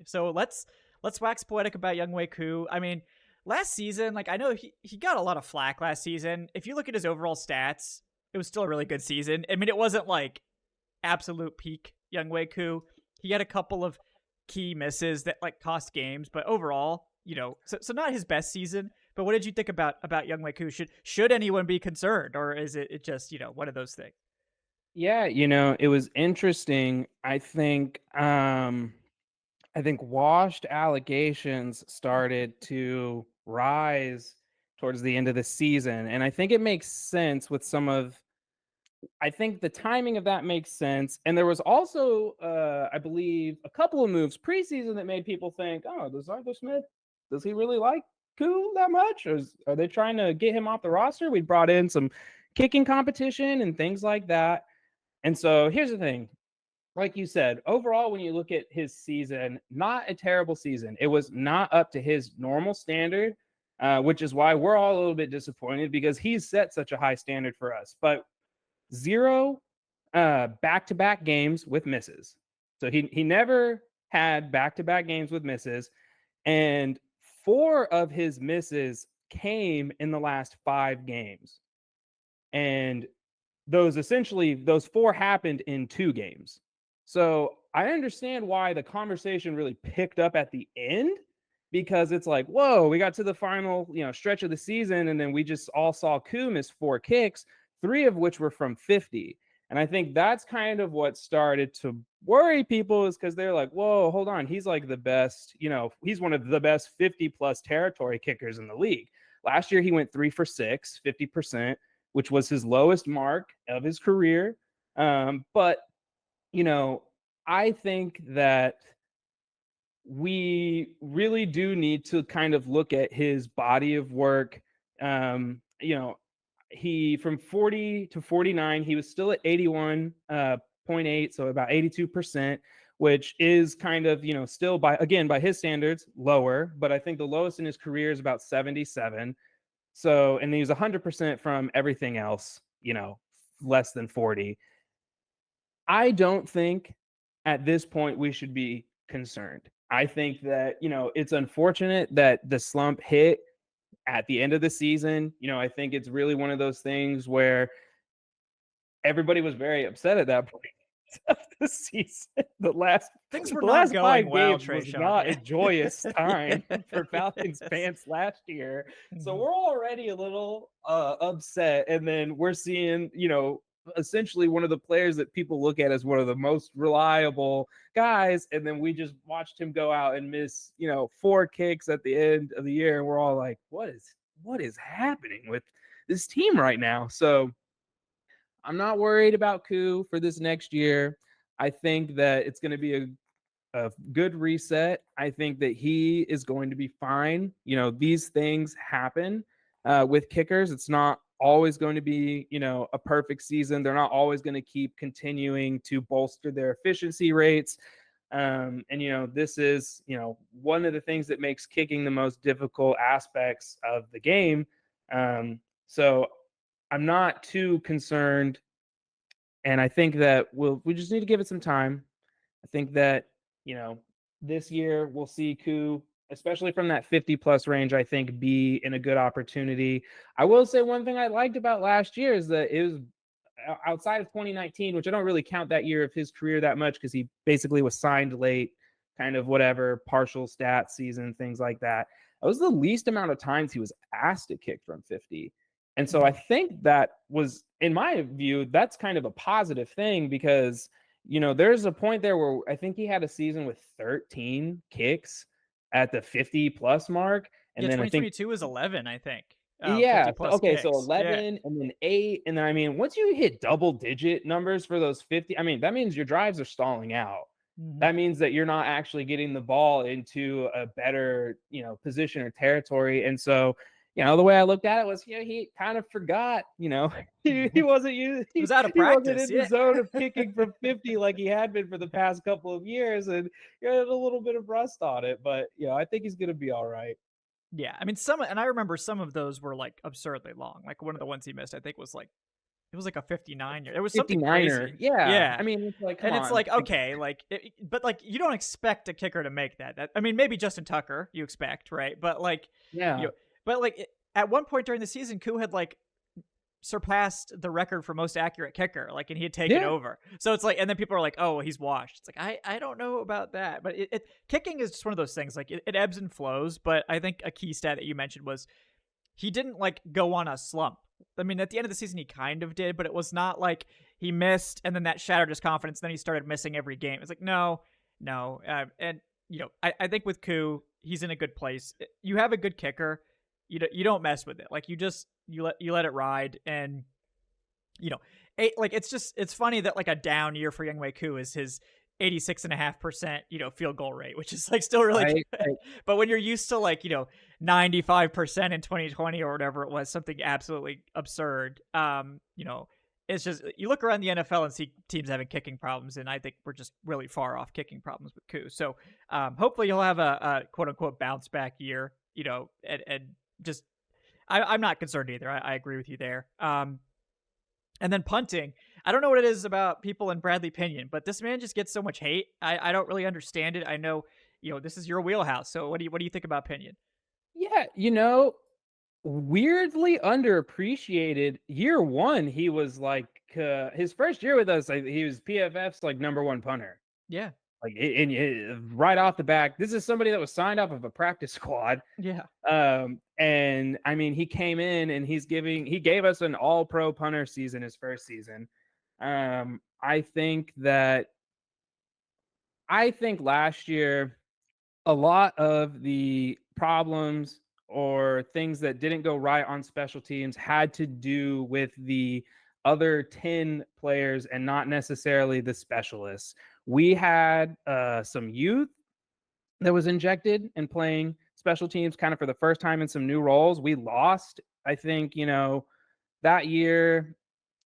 So let's wax poetic about Younghoe Koo. I mean, last season, like, I know he got a lot of flack last season. If you look at his overall stats, it was still a really good season. I mean, it wasn't like absolute peak Younghoe Koo. He had a couple of key misses that like cost games, but overall, so not his best season. But what did you think about Younghoe Koo? Should anyone be concerned, or is it just one of those things? yeah, it was interesting. I think washed allegations started to rise towards the end of the season, and I think it makes sense with I think the timing of that makes sense. And there was also, I believe, a couple of moves preseason that made people think, oh, does Arthur Smith, does he really like Koo that much? Or are they trying to get him off the roster? We brought in some kicking competition and things like that. And so here's the thing. Like you said, overall, when you look at his season, not a terrible season. It was not up to his normal standard, which is why we're all a little bit disappointed because he's set such a high standard for us. But 0 back-to-back games with misses. So he never had back-to-back games with misses, and 4 of his misses came in the last 5 games. And those 4 happened in 2 games. So I understand why the conversation really picked up at the end, because it's like, whoa, we got to the final, stretch of the season, and then we just all saw Koo miss 4 kicks, 3 of which were from 50. And I think that's kind of what started to worry people, is because they're like, whoa, hold on. He's like the best, he's one of the best 50 plus territory kickers in the league. Last year, he went 3 for 6, 50%, which was his lowest mark of his career. But I think that we really do need to kind of look at his body of work. He from 40 to 49, he was still at 81.8, so about 82%, which is kind of, still by his standards, lower, but I think the lowest in his career is about 77. So, and he was 100% from everything else, less than 40. I don't think at this point we should be concerned. I think that, it's unfortunate that the slump hit at the end of the season. I think it's really one of those things where everybody was very upset at that point of the season. The last not going 5 well, games was Tre'Shon, not yeah. a joyous time for Falcons fans last year. So Mhm. we're already a little upset, and then we're seeing, essentially one of the players that people look at as one of the most reliable guys, and then we just watched him go out and miss 4 kicks at the end of the year, and we're all like, what is happening with this team right now? So I'm not worried about Koo for this next year. I think that it's going to be a good reset. I think that he is going to be fine. These things happen with kickers. It's not always going to be, a perfect season. They're not always going to keep continuing to bolster their efficiency rates. And, this is, one of the things that makes kicking the most difficult aspects of the game. So I'm not too concerned. And I think that we just need to give it some time. I think that, this year we'll see Koo, especially from that 50 plus range, I think be in a good opportunity. I will say one thing I liked about last year is that it was outside of 2019, which I don't really count that year of his career that much because he basically was signed late, kind of whatever, partial stat season, things like that. That was the least amount of times he was asked to kick from 50. And so I think that was, in my view, that's kind of a positive thing because, there's a point there where I think he had a season with 13 kicks at the 50 plus mark. And Yeah, then I think 2022 was 11, I think. 50 yeah. plus Okay. kicks. So Yeah. 11 and then 8. And then, I mean, once you hit double digit numbers for those 50, I mean, that means your drives are stalling out. Mhm. that means that you're not actually getting the ball into a better, position or territory. And so, the way I looked at it was, he kind of forgot, he wasn't used, It was out of he wasn't practice, in the yeah. zone of kicking from 50 like he had been for the past couple of years, and he had a little bit of rust on it. But I think he's gonna be all right. Yeah, I mean, and I remember some of those were, like, absurdly long, like, one of the ones he missed, I think, was, like it was, like, a 59 yard it was something 59er, crazy. yeah. Yeah, I mean, it's like, come and it's on. like, okay, like, but, like, you don't expect a kicker to make that I mean, maybe Justin Tucker, you expect, right? But, like, you Yeah, know but, like, at one point during the season, Koo had, like, surpassed the record for most accurate kicker, like, and he had taken yeah. over. So it's like, and then people are like, "Oh, well, he's washed." It's like, I don't know about that, but kicking is just one of those things. Like, it ebbs and flows. But I think a key stat that you mentioned was he didn't like go on a slump. I mean, at the end of the season, he kind of did, but it was not like he missed and then that shattered his confidence. Then he started missing every game. It's like, no, no. And, I think with Koo, he's in a good place. You have a good kicker. You don't mess with it. Like, you let it ride. And, you know, like, it's funny that like a down year for Younghoe Koo is his 86.5%, field goal rate, which is like still really Right, good. right. But when you're used to like, 95% in 2020 or whatever it was, something absolutely absurd, it's just you look around the NFL and see teams having kicking problems, and I think we're just really far off kicking problems with Koo. So hopefully you'll have a quote unquote bounce back year, and just I'm not concerned either. I agree with you there. And then punting, I don't know what it is about people in Bradley Pinion, but this man just gets so much hate. I don't really understand it. I know, this is your wheelhouse. So what do you think about Pinion? Yeah, weirdly underappreciated. Year one, he was like his first year with us, he was PFF's like number one punter. Yeah. Like right off the back, this is somebody that was signed off of a practice squad. Yeah. And I mean, he came in and he gave us an all pro punter season his first season. I think last year a lot of the problems or things that didn't go right on special teams had to do with the other 10 players and not necessarily the specialists. We had some youth that was injected in playing special teams kind of for the first time in some new roles. We lost, I think, that year.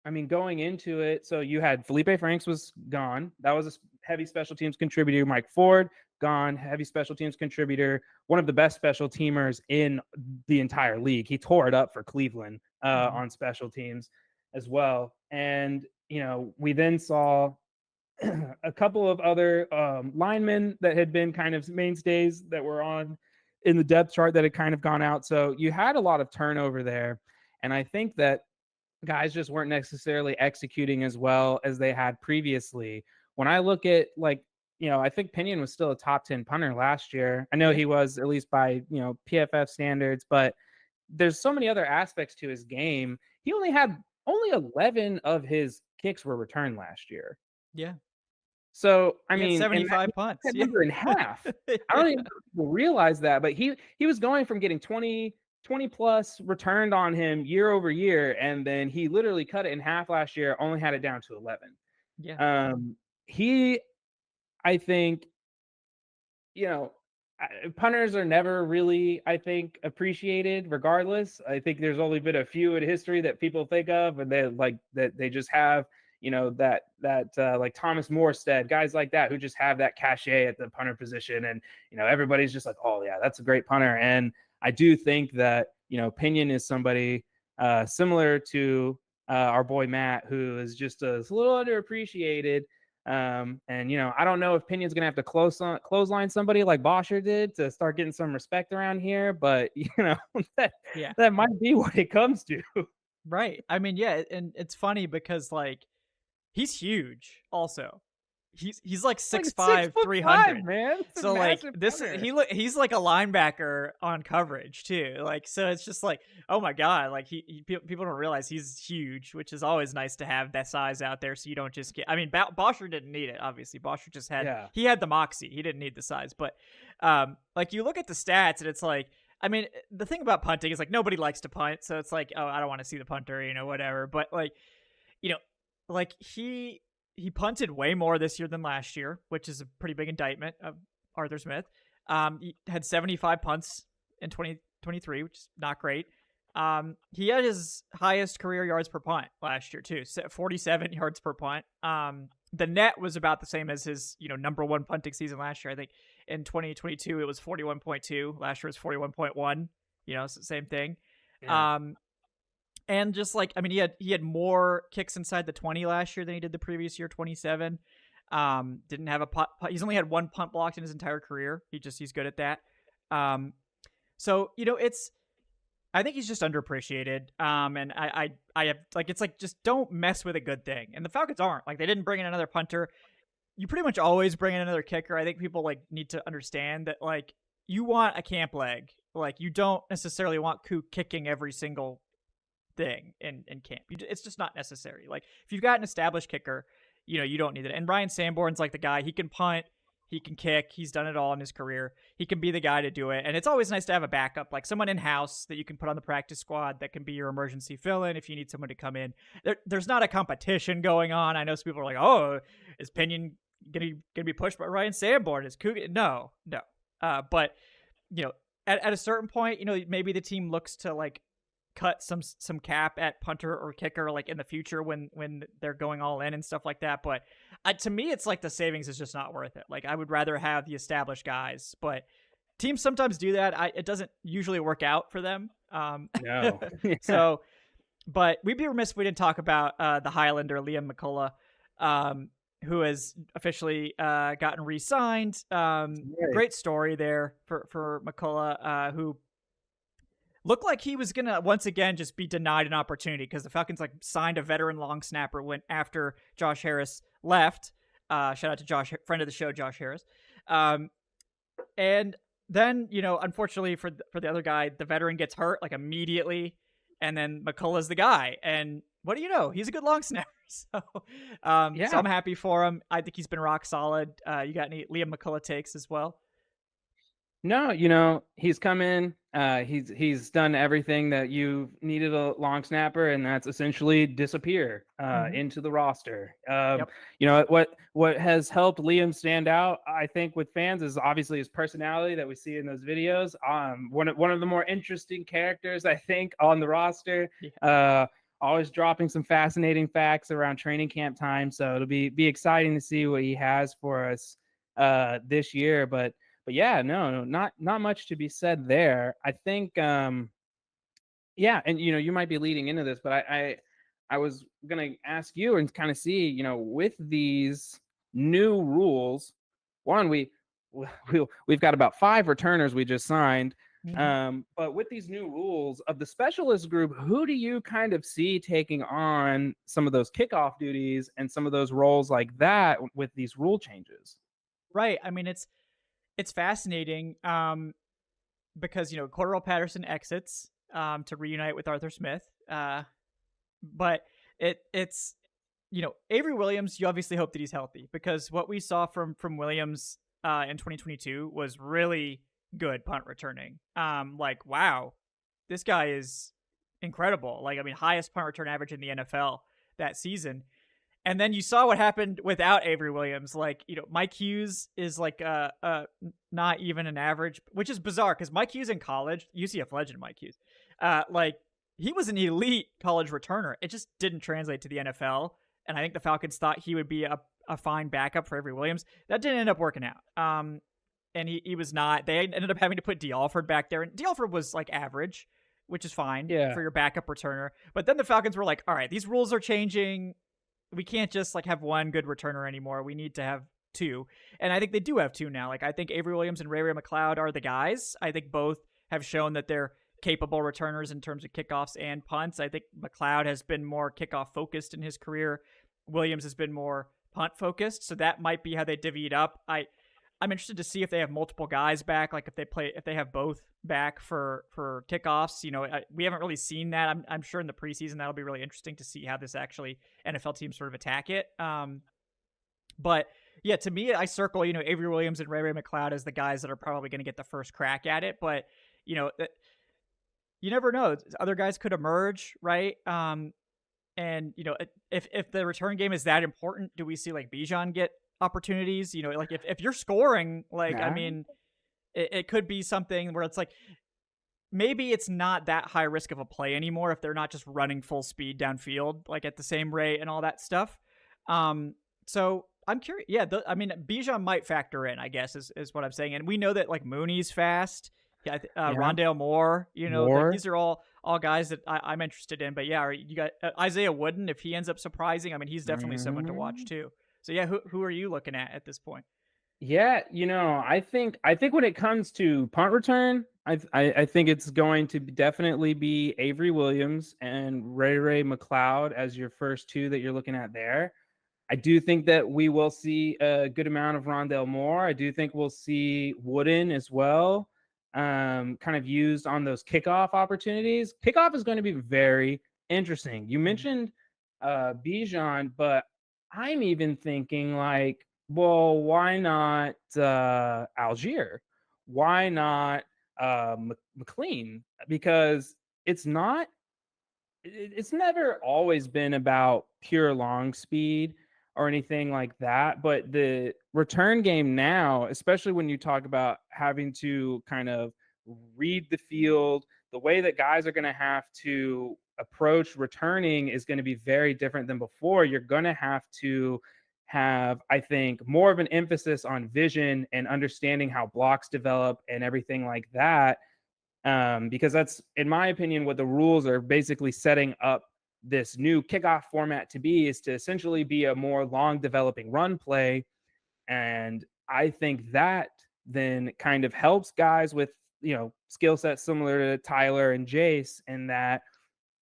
I mean, going into it, so you had Felipe Franks was gone. That was a heavy special teams contributor. Mike Ford, gone, heavy special teams contributor, one of the best special teamers in the entire league. He tore it up for Cleveland Mhm. on special teams as well. And, we then saw a couple of other linemen that had been kind of mainstays that were on in the depth chart that had kind of gone out. So you had a lot of turnover there. And I think that guys just weren't necessarily executing as well as they had previously. When I look at I think Pinion was still a top 10 punter last year. I know Yeah. he was, at least by, PFF standards, but there's so many other aspects to his game. He only 11 of his kicks were returned last year. Yeah. So, I He had mean, and $75 punts. that Yeah. number in half. I don't even know if people realize that, but he was going from getting 20 plus returned on him year over year, and then he literally cut it in half last year, only had it down to 11. Yeah. He I think, punters are never really, I think, appreciated regardless. I think there's only been a few in history that people think of, and they just have, like Thomas Morstead, guys like that who just have that cachet at the punter position. And, everybody's just like, oh yeah, that's a great punter. And I do think that, Pinion is somebody similar to our boy Matt, who is just a little underappreciated. And I don't know if Pinion's gonna have to clothesline somebody like Bosher did to start getting some respect around here, but that Yeah. that might be what it comes to. Right. I mean, yeah, and it's funny because like he's huge also. He's like Like 6 6'5", foot 300. 5, man. It's a So like massive this punter. he's like a linebacker on coverage too. Like, so it's just like, oh my god, like people don't realize he's huge, which is always nice to have that size out there so you don't just get I mean Bosher didn't need it, obviously. Bosher just had Yeah. he had the moxie. He didn't need the size. But like you look at the stats and it's like I mean, the thing about punting is like nobody likes to punt, so it's like, oh, I don't want to see the punter, whatever. But like, you know, like he punted way more this year than last year, which is a pretty big indictment of Arthur Smith. He had 75 punts in 2023, which is not great. He had his highest career yards per punt last year too, 47 yards per punt. The net was about the same as his, number one punting season last year. I think in 2022 it was 41.2. Last year was 41.1. Same thing. Yeah. And just he had more kicks inside the 20 last year than he did the previous year, 27. Didn't have a punt. He's only had one punt blocked in his entire career. He's good at that. So I think he's just underappreciated. And I have it's just don't mess with a good thing. And the Falcons aren't they didn't bring in another punter. You pretty much always bring in another kicker. I think people need to understand that you want a camp leg. You don't necessarily want Kook kicking every single thing in camp. It's just not necessary. If you've got an established kicker, you don't need it. And Ryan Sanborn's the guy. He can punt, he can kick, he's done it all in his career. He can be the guy to do it. And it's always nice to have a backup, someone in-house that you can put on the practice squad that can be your emergency fill-in if you need someone to come in. There's not a competition going on. I know some people are oh, is Pinion gonna be pushed by Ryan Sanborn? Is Cougar? No. But at a certain point, maybe the team looks to cut some cap at punter or kicker in the future when they're going all in and stuff like that. But to me, it's the savings is just not worth it. I would rather have the established guys, but teams sometimes do that. It doesn't usually work out for them. No. So, but we'd be remiss if we didn't talk about the Highlander, Liam McCullough, who has officially gotten re-signed. Great story there for McCullough, who looked like he was going to once again just be denied an opportunity because the Falcons signed a veteran long snapper when after Josh Harris left. Shout out to Josh, friend of the show, Josh Harris. And then, unfortunately for the other guy, the veteran gets hurt immediately. And then McCullough's the guy. And what do you know? He's a good long snapper. So, so I'm happy for him. I think he's been rock solid. You got any Liam McCullough takes as well? No, he's come in. He's done everything that you needed a long snapper, and that's essentially disappear into the roster. What has helped Liam stand out, I think, with fans is obviously his personality that we see in those videos. One of the more interesting characters, I think, on the roster. Yeah. Always dropping some fascinating facts around training camp time. So it'll be exciting to see what he has for us this year. But yeah, no, not much to be said there. I think, and you might be leading into this, but I was gonna ask you and kind of see, with these new rules, one, we've got about 5 returners we just signed. Mm-hmm. But with these new rules of the specialist group, who do you kind of see taking on some of those kickoff duties and some of those roles like that with these rule changes? Right. I mean, it's fascinating because, Cordero Patterson exits to reunite with Arthur Smith. But it's Avery Williams, you obviously hope that he's healthy because what we saw from Williams in 2022 was really good punt returning. Wow, this guy is incredible. Highest punt return average in the NFL that season. And then you saw what happened without Avery Williams. Mike Hughes is not even an average, which is bizarre because Mike Hughes in college, UCF legend Mike Hughes, he was an elite college returner. It just didn't translate to the NFL. And I think the Falcons thought he would be a fine backup for Avery Williams. That didn't end up working out. And he was not. They ended up having to put D'Alford back there. And D'Alford was average, which is fine for your backup returner. But then the Falcons were all right, these rules are changing. We can't just have one good returner anymore. We need to have 2. And I think they do have 2 now. I think Avery Williams and Ray McLeod are the guys. I think both have shown that they're capable returners in terms of kickoffs and punts. I think McLeod has been more kickoff focused in his career. Williams has been more punt focused. So that might be how they divvy it up. I'm interested to see if they have multiple guys back, if they have both back for kickoffs. We haven't really seen that. I'm sure in the preseason that'll be really interesting to see how this actually NFL teams sort of attack it. But yeah, to me, I circle Avery Williams and Ray McLeod as the guys that are probably going to get the first crack at it. But you never know. Other guys could emerge, right? And And if the return game is that important, do we see like Bijan get opportunities? Like if you're scoring, like I Yeah. mean, it could be something where it's like maybe it's not that high risk of a play anymore if they're not just running full speed downfield like at the same rate and all that stuff. So I'm curious. Yeah, I mean, Bijan might factor in, I guess, is what I'm saying. And we know that like Mooney's fast. Yeah, Yeah. Rondale Moore. Like More. these are all guys that I'm interested in. But yeah, you got Isaiah Wooden if he ends up surprising. I mean, he's definitely someone to watch too. So yeah, who are you looking at this point? Yeah, I think when it comes to punt return, I think it's going to definitely be Avery Williams and Ray McLeod as your first two that you're looking at there. I do think that we will see a good amount of Rondale Moore. I do think we'll see Wooden as well, kind of used on those kickoff opportunities. Kickoff is going to be very interesting. You mentioned Bijan, but I'm even thinking like, well, why not Algier? Why not McLean? Because it's not it's never always been about pure long speed or anything like that. But the return game now, especially when you talk about having to kind of read the field, the way that guys are going to have to approach returning is going to be very different than before. You're going to have to have, I think, more of an emphasis on vision and understanding how blocks develop and everything like that, because that's, in my opinion, what the rules are basically setting up this new kickoff format to be, is to essentially be a more long developing run play. And I think that then kind of helps guys with, skill sets similar to Tyler and Jace, in that,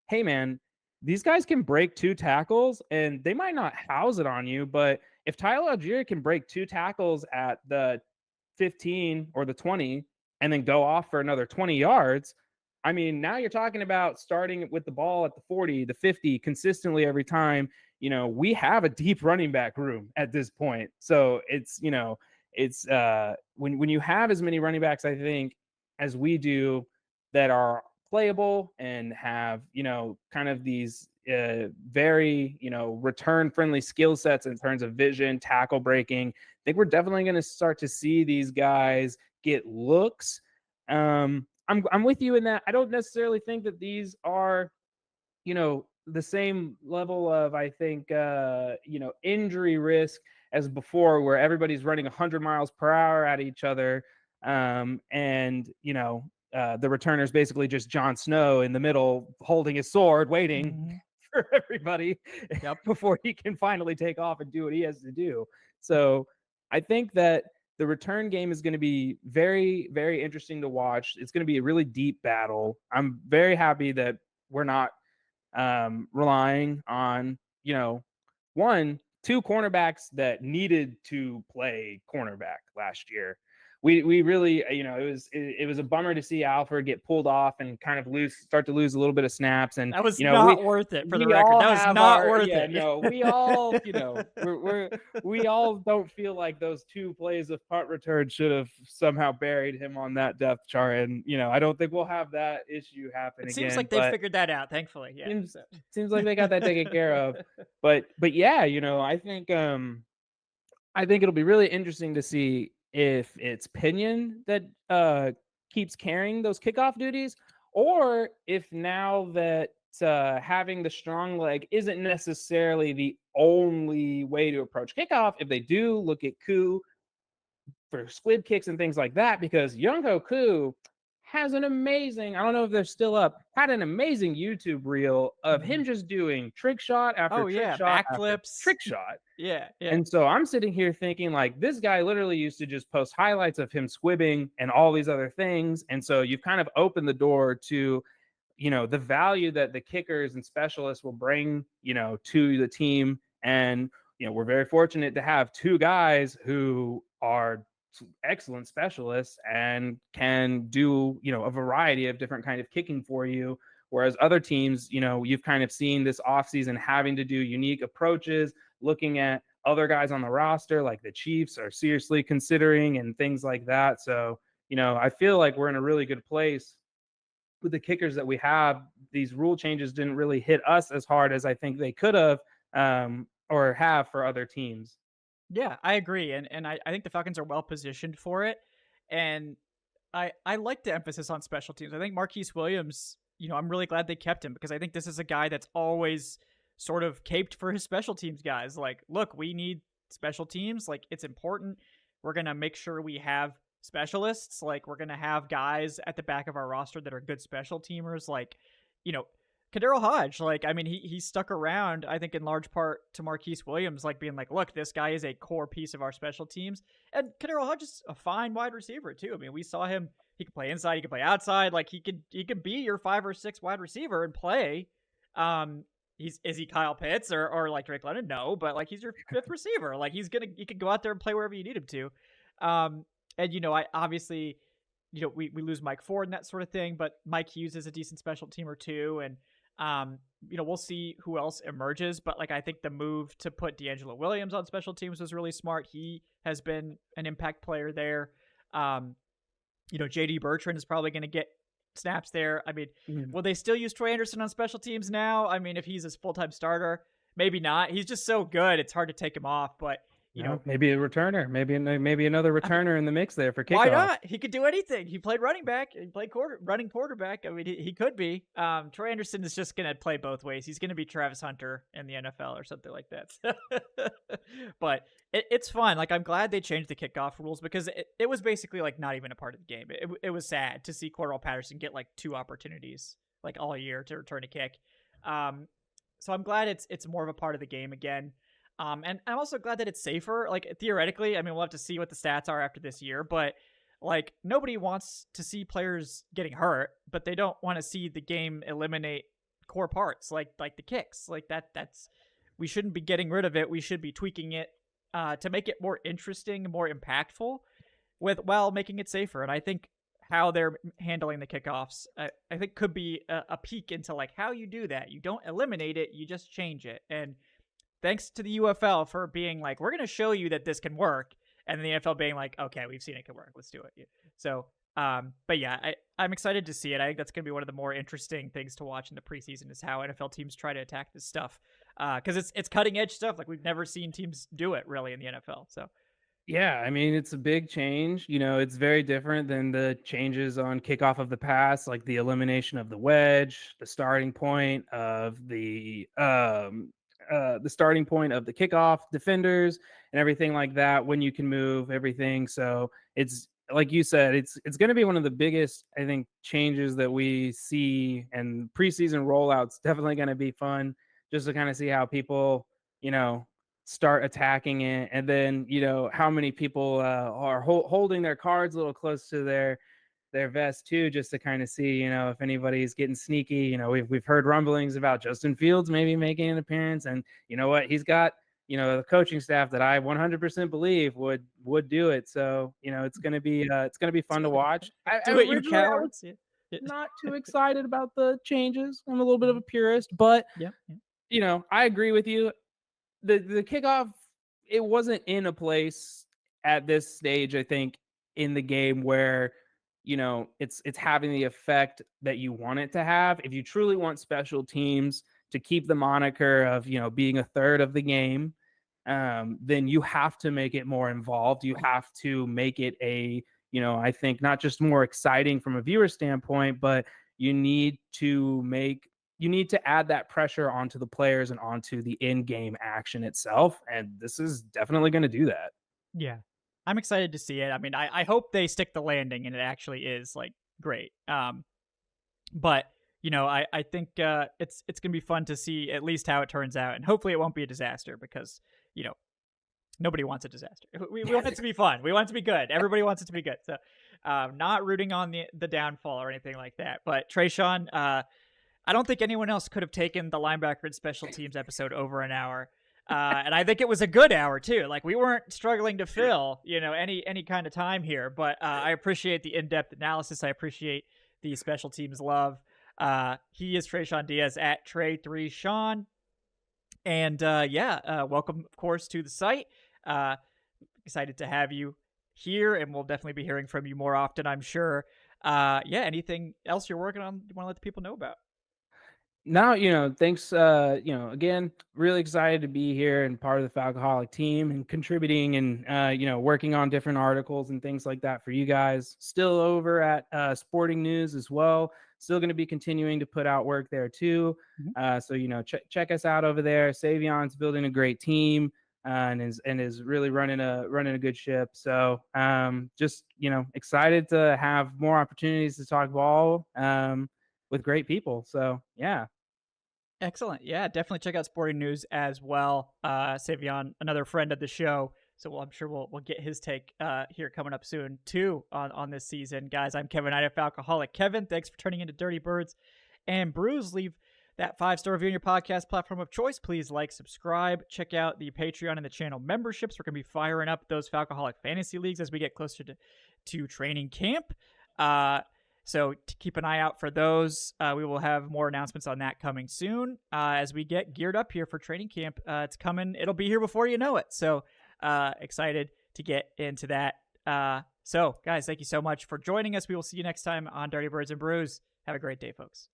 hey man, these guys can break two tackles and they might not house it on you, but if Tyler Algier can break two tackles at the 15 or the 20 and then go off for another 20 yards, I mean, now you're talking about starting with the ball at the 40, the 50 consistently every time. We have a deep running back room at this point. So it's, when you have as many running backs, I think, as we do, that are playable and have, kind of these very, return friendly skill sets in terms of vision, tackle breaking, I think we're definitely going to start to see these guys get looks. I'm with you in that. I don't necessarily think that these are, the same level of, I think, injury risk as before, where everybody's running 100 miles per hour at each other. And, the returner's basically just Jon Snow in the middle, holding his sword, waiting for everybody before he can finally take off and do what he has to do. So I think that the return game is going to be very, very interesting to watch. It's going to be a really deep battle. I'm very happy that we're not relying on, two cornerbacks that needed to play cornerback last year. We really, it was a bummer to see Alfred get pulled off and kind of start to lose a little bit of snaps. And that was not worth it, for the record. That was not worth it. No, we all, we all don't feel like those two plays of punt return should have somehow buried him on that depth chart. And I don't think we'll have that issue happen again. It seems like they figured that out, thankfully. Yeah, seems like they got that taken care of. But yeah, I think it'll be really interesting to see if it's Pinion that keeps carrying those kickoff duties, or if now that having the strong leg isn't necessarily the only way to approach kickoff, if they do look at Koo for squib kicks and things like that, because Youngho Koo has an amazing, I don't know if they're still up, had an amazing YouTube reel of him just doing trick shot after trick shot, backflips, trick shot. Yeah. And so I'm sitting here thinking, like, this guy literally used to just post highlights of him squibbing and all these other things. And so you've kind of opened the door to, the value that the kickers and specialists will bring, to the team. And, we're very fortunate to have two guys who are excellent specialists and can do, a variety of different kind of kicking for you. Whereas other teams, you've kind of seen this offseason having to do unique approaches, looking at other guys on the roster, like the Chiefs are seriously considering and things like that. So, I feel like we're in a really good place with the kickers that we have, these rule changes didn't really hit us as hard as I think they could have, or have for other teams. Yeah, I agree, and I think the Falcons are well positioned for it, and I like the emphasis on special teams. I think Marquise Williams, I'm really glad they kept him because I think this is a guy that's always sort of caped for his special teams guys. Like, look, we need special teams. Like, it's important. We're gonna make sure we have specialists. Like, we're gonna have guys at the back of our roster that are good special teamers. Like, you know, Kadero Hodge, like, I mean, he stuck around, I think, in large part to Marquise Williams, like being like, look, this guy is a core piece of our special teams. And Kadero Hodge is a fine wide receiver, too. I mean, we saw him, he could play inside, he could play outside, like he could be your 5 or 6 wide receiver and play. Is he Kyle Pitts or like Drake London? No, but like he's your 5th receiver. Like he could go out there and play wherever you need him to. And I obviously, we lose Mike Ford and that sort of thing, but Mike Hughes is a decent special teamer too. And we'll see who else emerges, but like I think the move to put D'Angelo Williams on special teams was really smart. He has been an impact player there. JD Bertrand is probably going to get snaps there. I mean, will they still use Troy Andersen on special teams now? I mean, if he's a full-time starter, maybe not. He's just so good, it's hard to take him off, but maybe a returner, maybe another returner in the mix there for kickoff. Why not? He could do anything. He played running back. He played running quarterback. I mean, he could be. Troy Andersen is just going to play both ways. He's going to be Travis Hunter in the NFL or something like that. But it's fun. Like, I'm glad they changed the kickoff rules because it was basically like not even a part of the game. It was sad to see Cordell Patterson get like 2 opportunities like all year to return a kick. So I'm glad it's more of a part of the game again. And I'm also glad that it's safer. Like, theoretically, I mean, we'll have to see what the stats are after this year, but like nobody wants to see players getting hurt, but they don't want to see the game eliminate core parts like the kicks. Like that's we shouldn't be getting rid of it. We should be tweaking it to make it more interesting, more impactful, while making it safer. And I think how they're handling the kickoffs, I think could be a peek into like how you do that. You don't eliminate it, you just change it. And thanks to the UFL for being like, we're going to show you that this can work. And then the NFL being like, okay, we've seen it can work. Let's do it. So, but yeah, I'm excited to see it. I think that's going to be one of the more interesting things to watch in the preseason is how NFL teams try to attack this stuff. Because it's cutting edge stuff. Like, we've never seen teams do it really in the NFL. So, yeah, I mean, it's a big change. It's very different than the changes on kickoff of the past, like the elimination of the wedge, the starting point of the kickoff defenders and everything like that, when you can move everything. So it's like you said, it's going to be one of the biggest, I think, changes that we see, and preseason rollouts definitely going to be fun just to kind of see how people, start attacking it. And then, how many people are holding their cards a little close to their vest too, just to kind of see, if anybody's getting sneaky. We've heard rumblings about Justin Fields maybe making an appearance, and you know what, he's got the coaching staff that I 100% believe would do it. So it's gonna be fun to watch. Do it, you cowards. Not too excited about the changes. I'm a little bit of a purist, but I agree with you. The kickoff, it wasn't in a place at this stage, I think, in the game where it's having the effect that you want it to have. If you truly want special teams to keep the moniker of being a third of the game, then you have to make it more involved. You have to make it I think not just more exciting from a viewer standpoint, but you need to add that pressure onto the players and onto the in-game action itself. And this is definitely going to do that. Yeah. I'm excited to see it. I mean, I hope they stick the landing and it actually is like great. But I think it's gonna be fun to see at least how it turns out, and hopefully it won't be a disaster because nobody wants a disaster. We want it to be fun. We want it to be good. Everybody wants it to be good. So, not rooting on the downfall or anything like that. But Tre'Shon, I don't think anyone else could have taken the linebacker and special teams episode over an hour. And I think it was a good hour too. Like, we weren't struggling to fill, any kind of time here, but I appreciate the in-depth analysis. I appreciate the special teams love. He is Tre'Shon Diaz at Trey3Sean. And welcome, of course, to the site. Excited to have you here, and we'll definitely be hearing from you more often, I'm sure. Yeah, anything else you're working on you want to let the people know about? No, thanks. Again, really excited to be here and part of the Falcoholic team and contributing and, working on different articles and things like that for you guys. Still over at Sporting News as well. Still going to be continuing to put out work there too. Mhm. So, check us out over there. Savion's building a great team. And is really running a good ship. So just excited to have more opportunities to talk ball with great people. So yeah. Excellent. Yeah, definitely check out Sporting News as well. Savion, another friend of the show, so I'm sure we'll get his take here coming up soon too on this season. Guys, I'm Kevin Knight of Falcoholic. Kevin, thanks for turning into Dirty Birds and Brews. Leave that 5-star review on your podcast platform of choice. Please like, subscribe, check out the Patreon and the channel memberships. We're gonna be firing up those Falcoholic fantasy leagues as we get closer to training camp. So keep an eye out for those. We will have more announcements on that coming soon as we get geared up here for training camp. It's coming. It'll be here before you know it. So excited to get into that. So guys, thank you so much for joining us. We will see you next time on Dirty Birds and Brews. Have a great day, folks.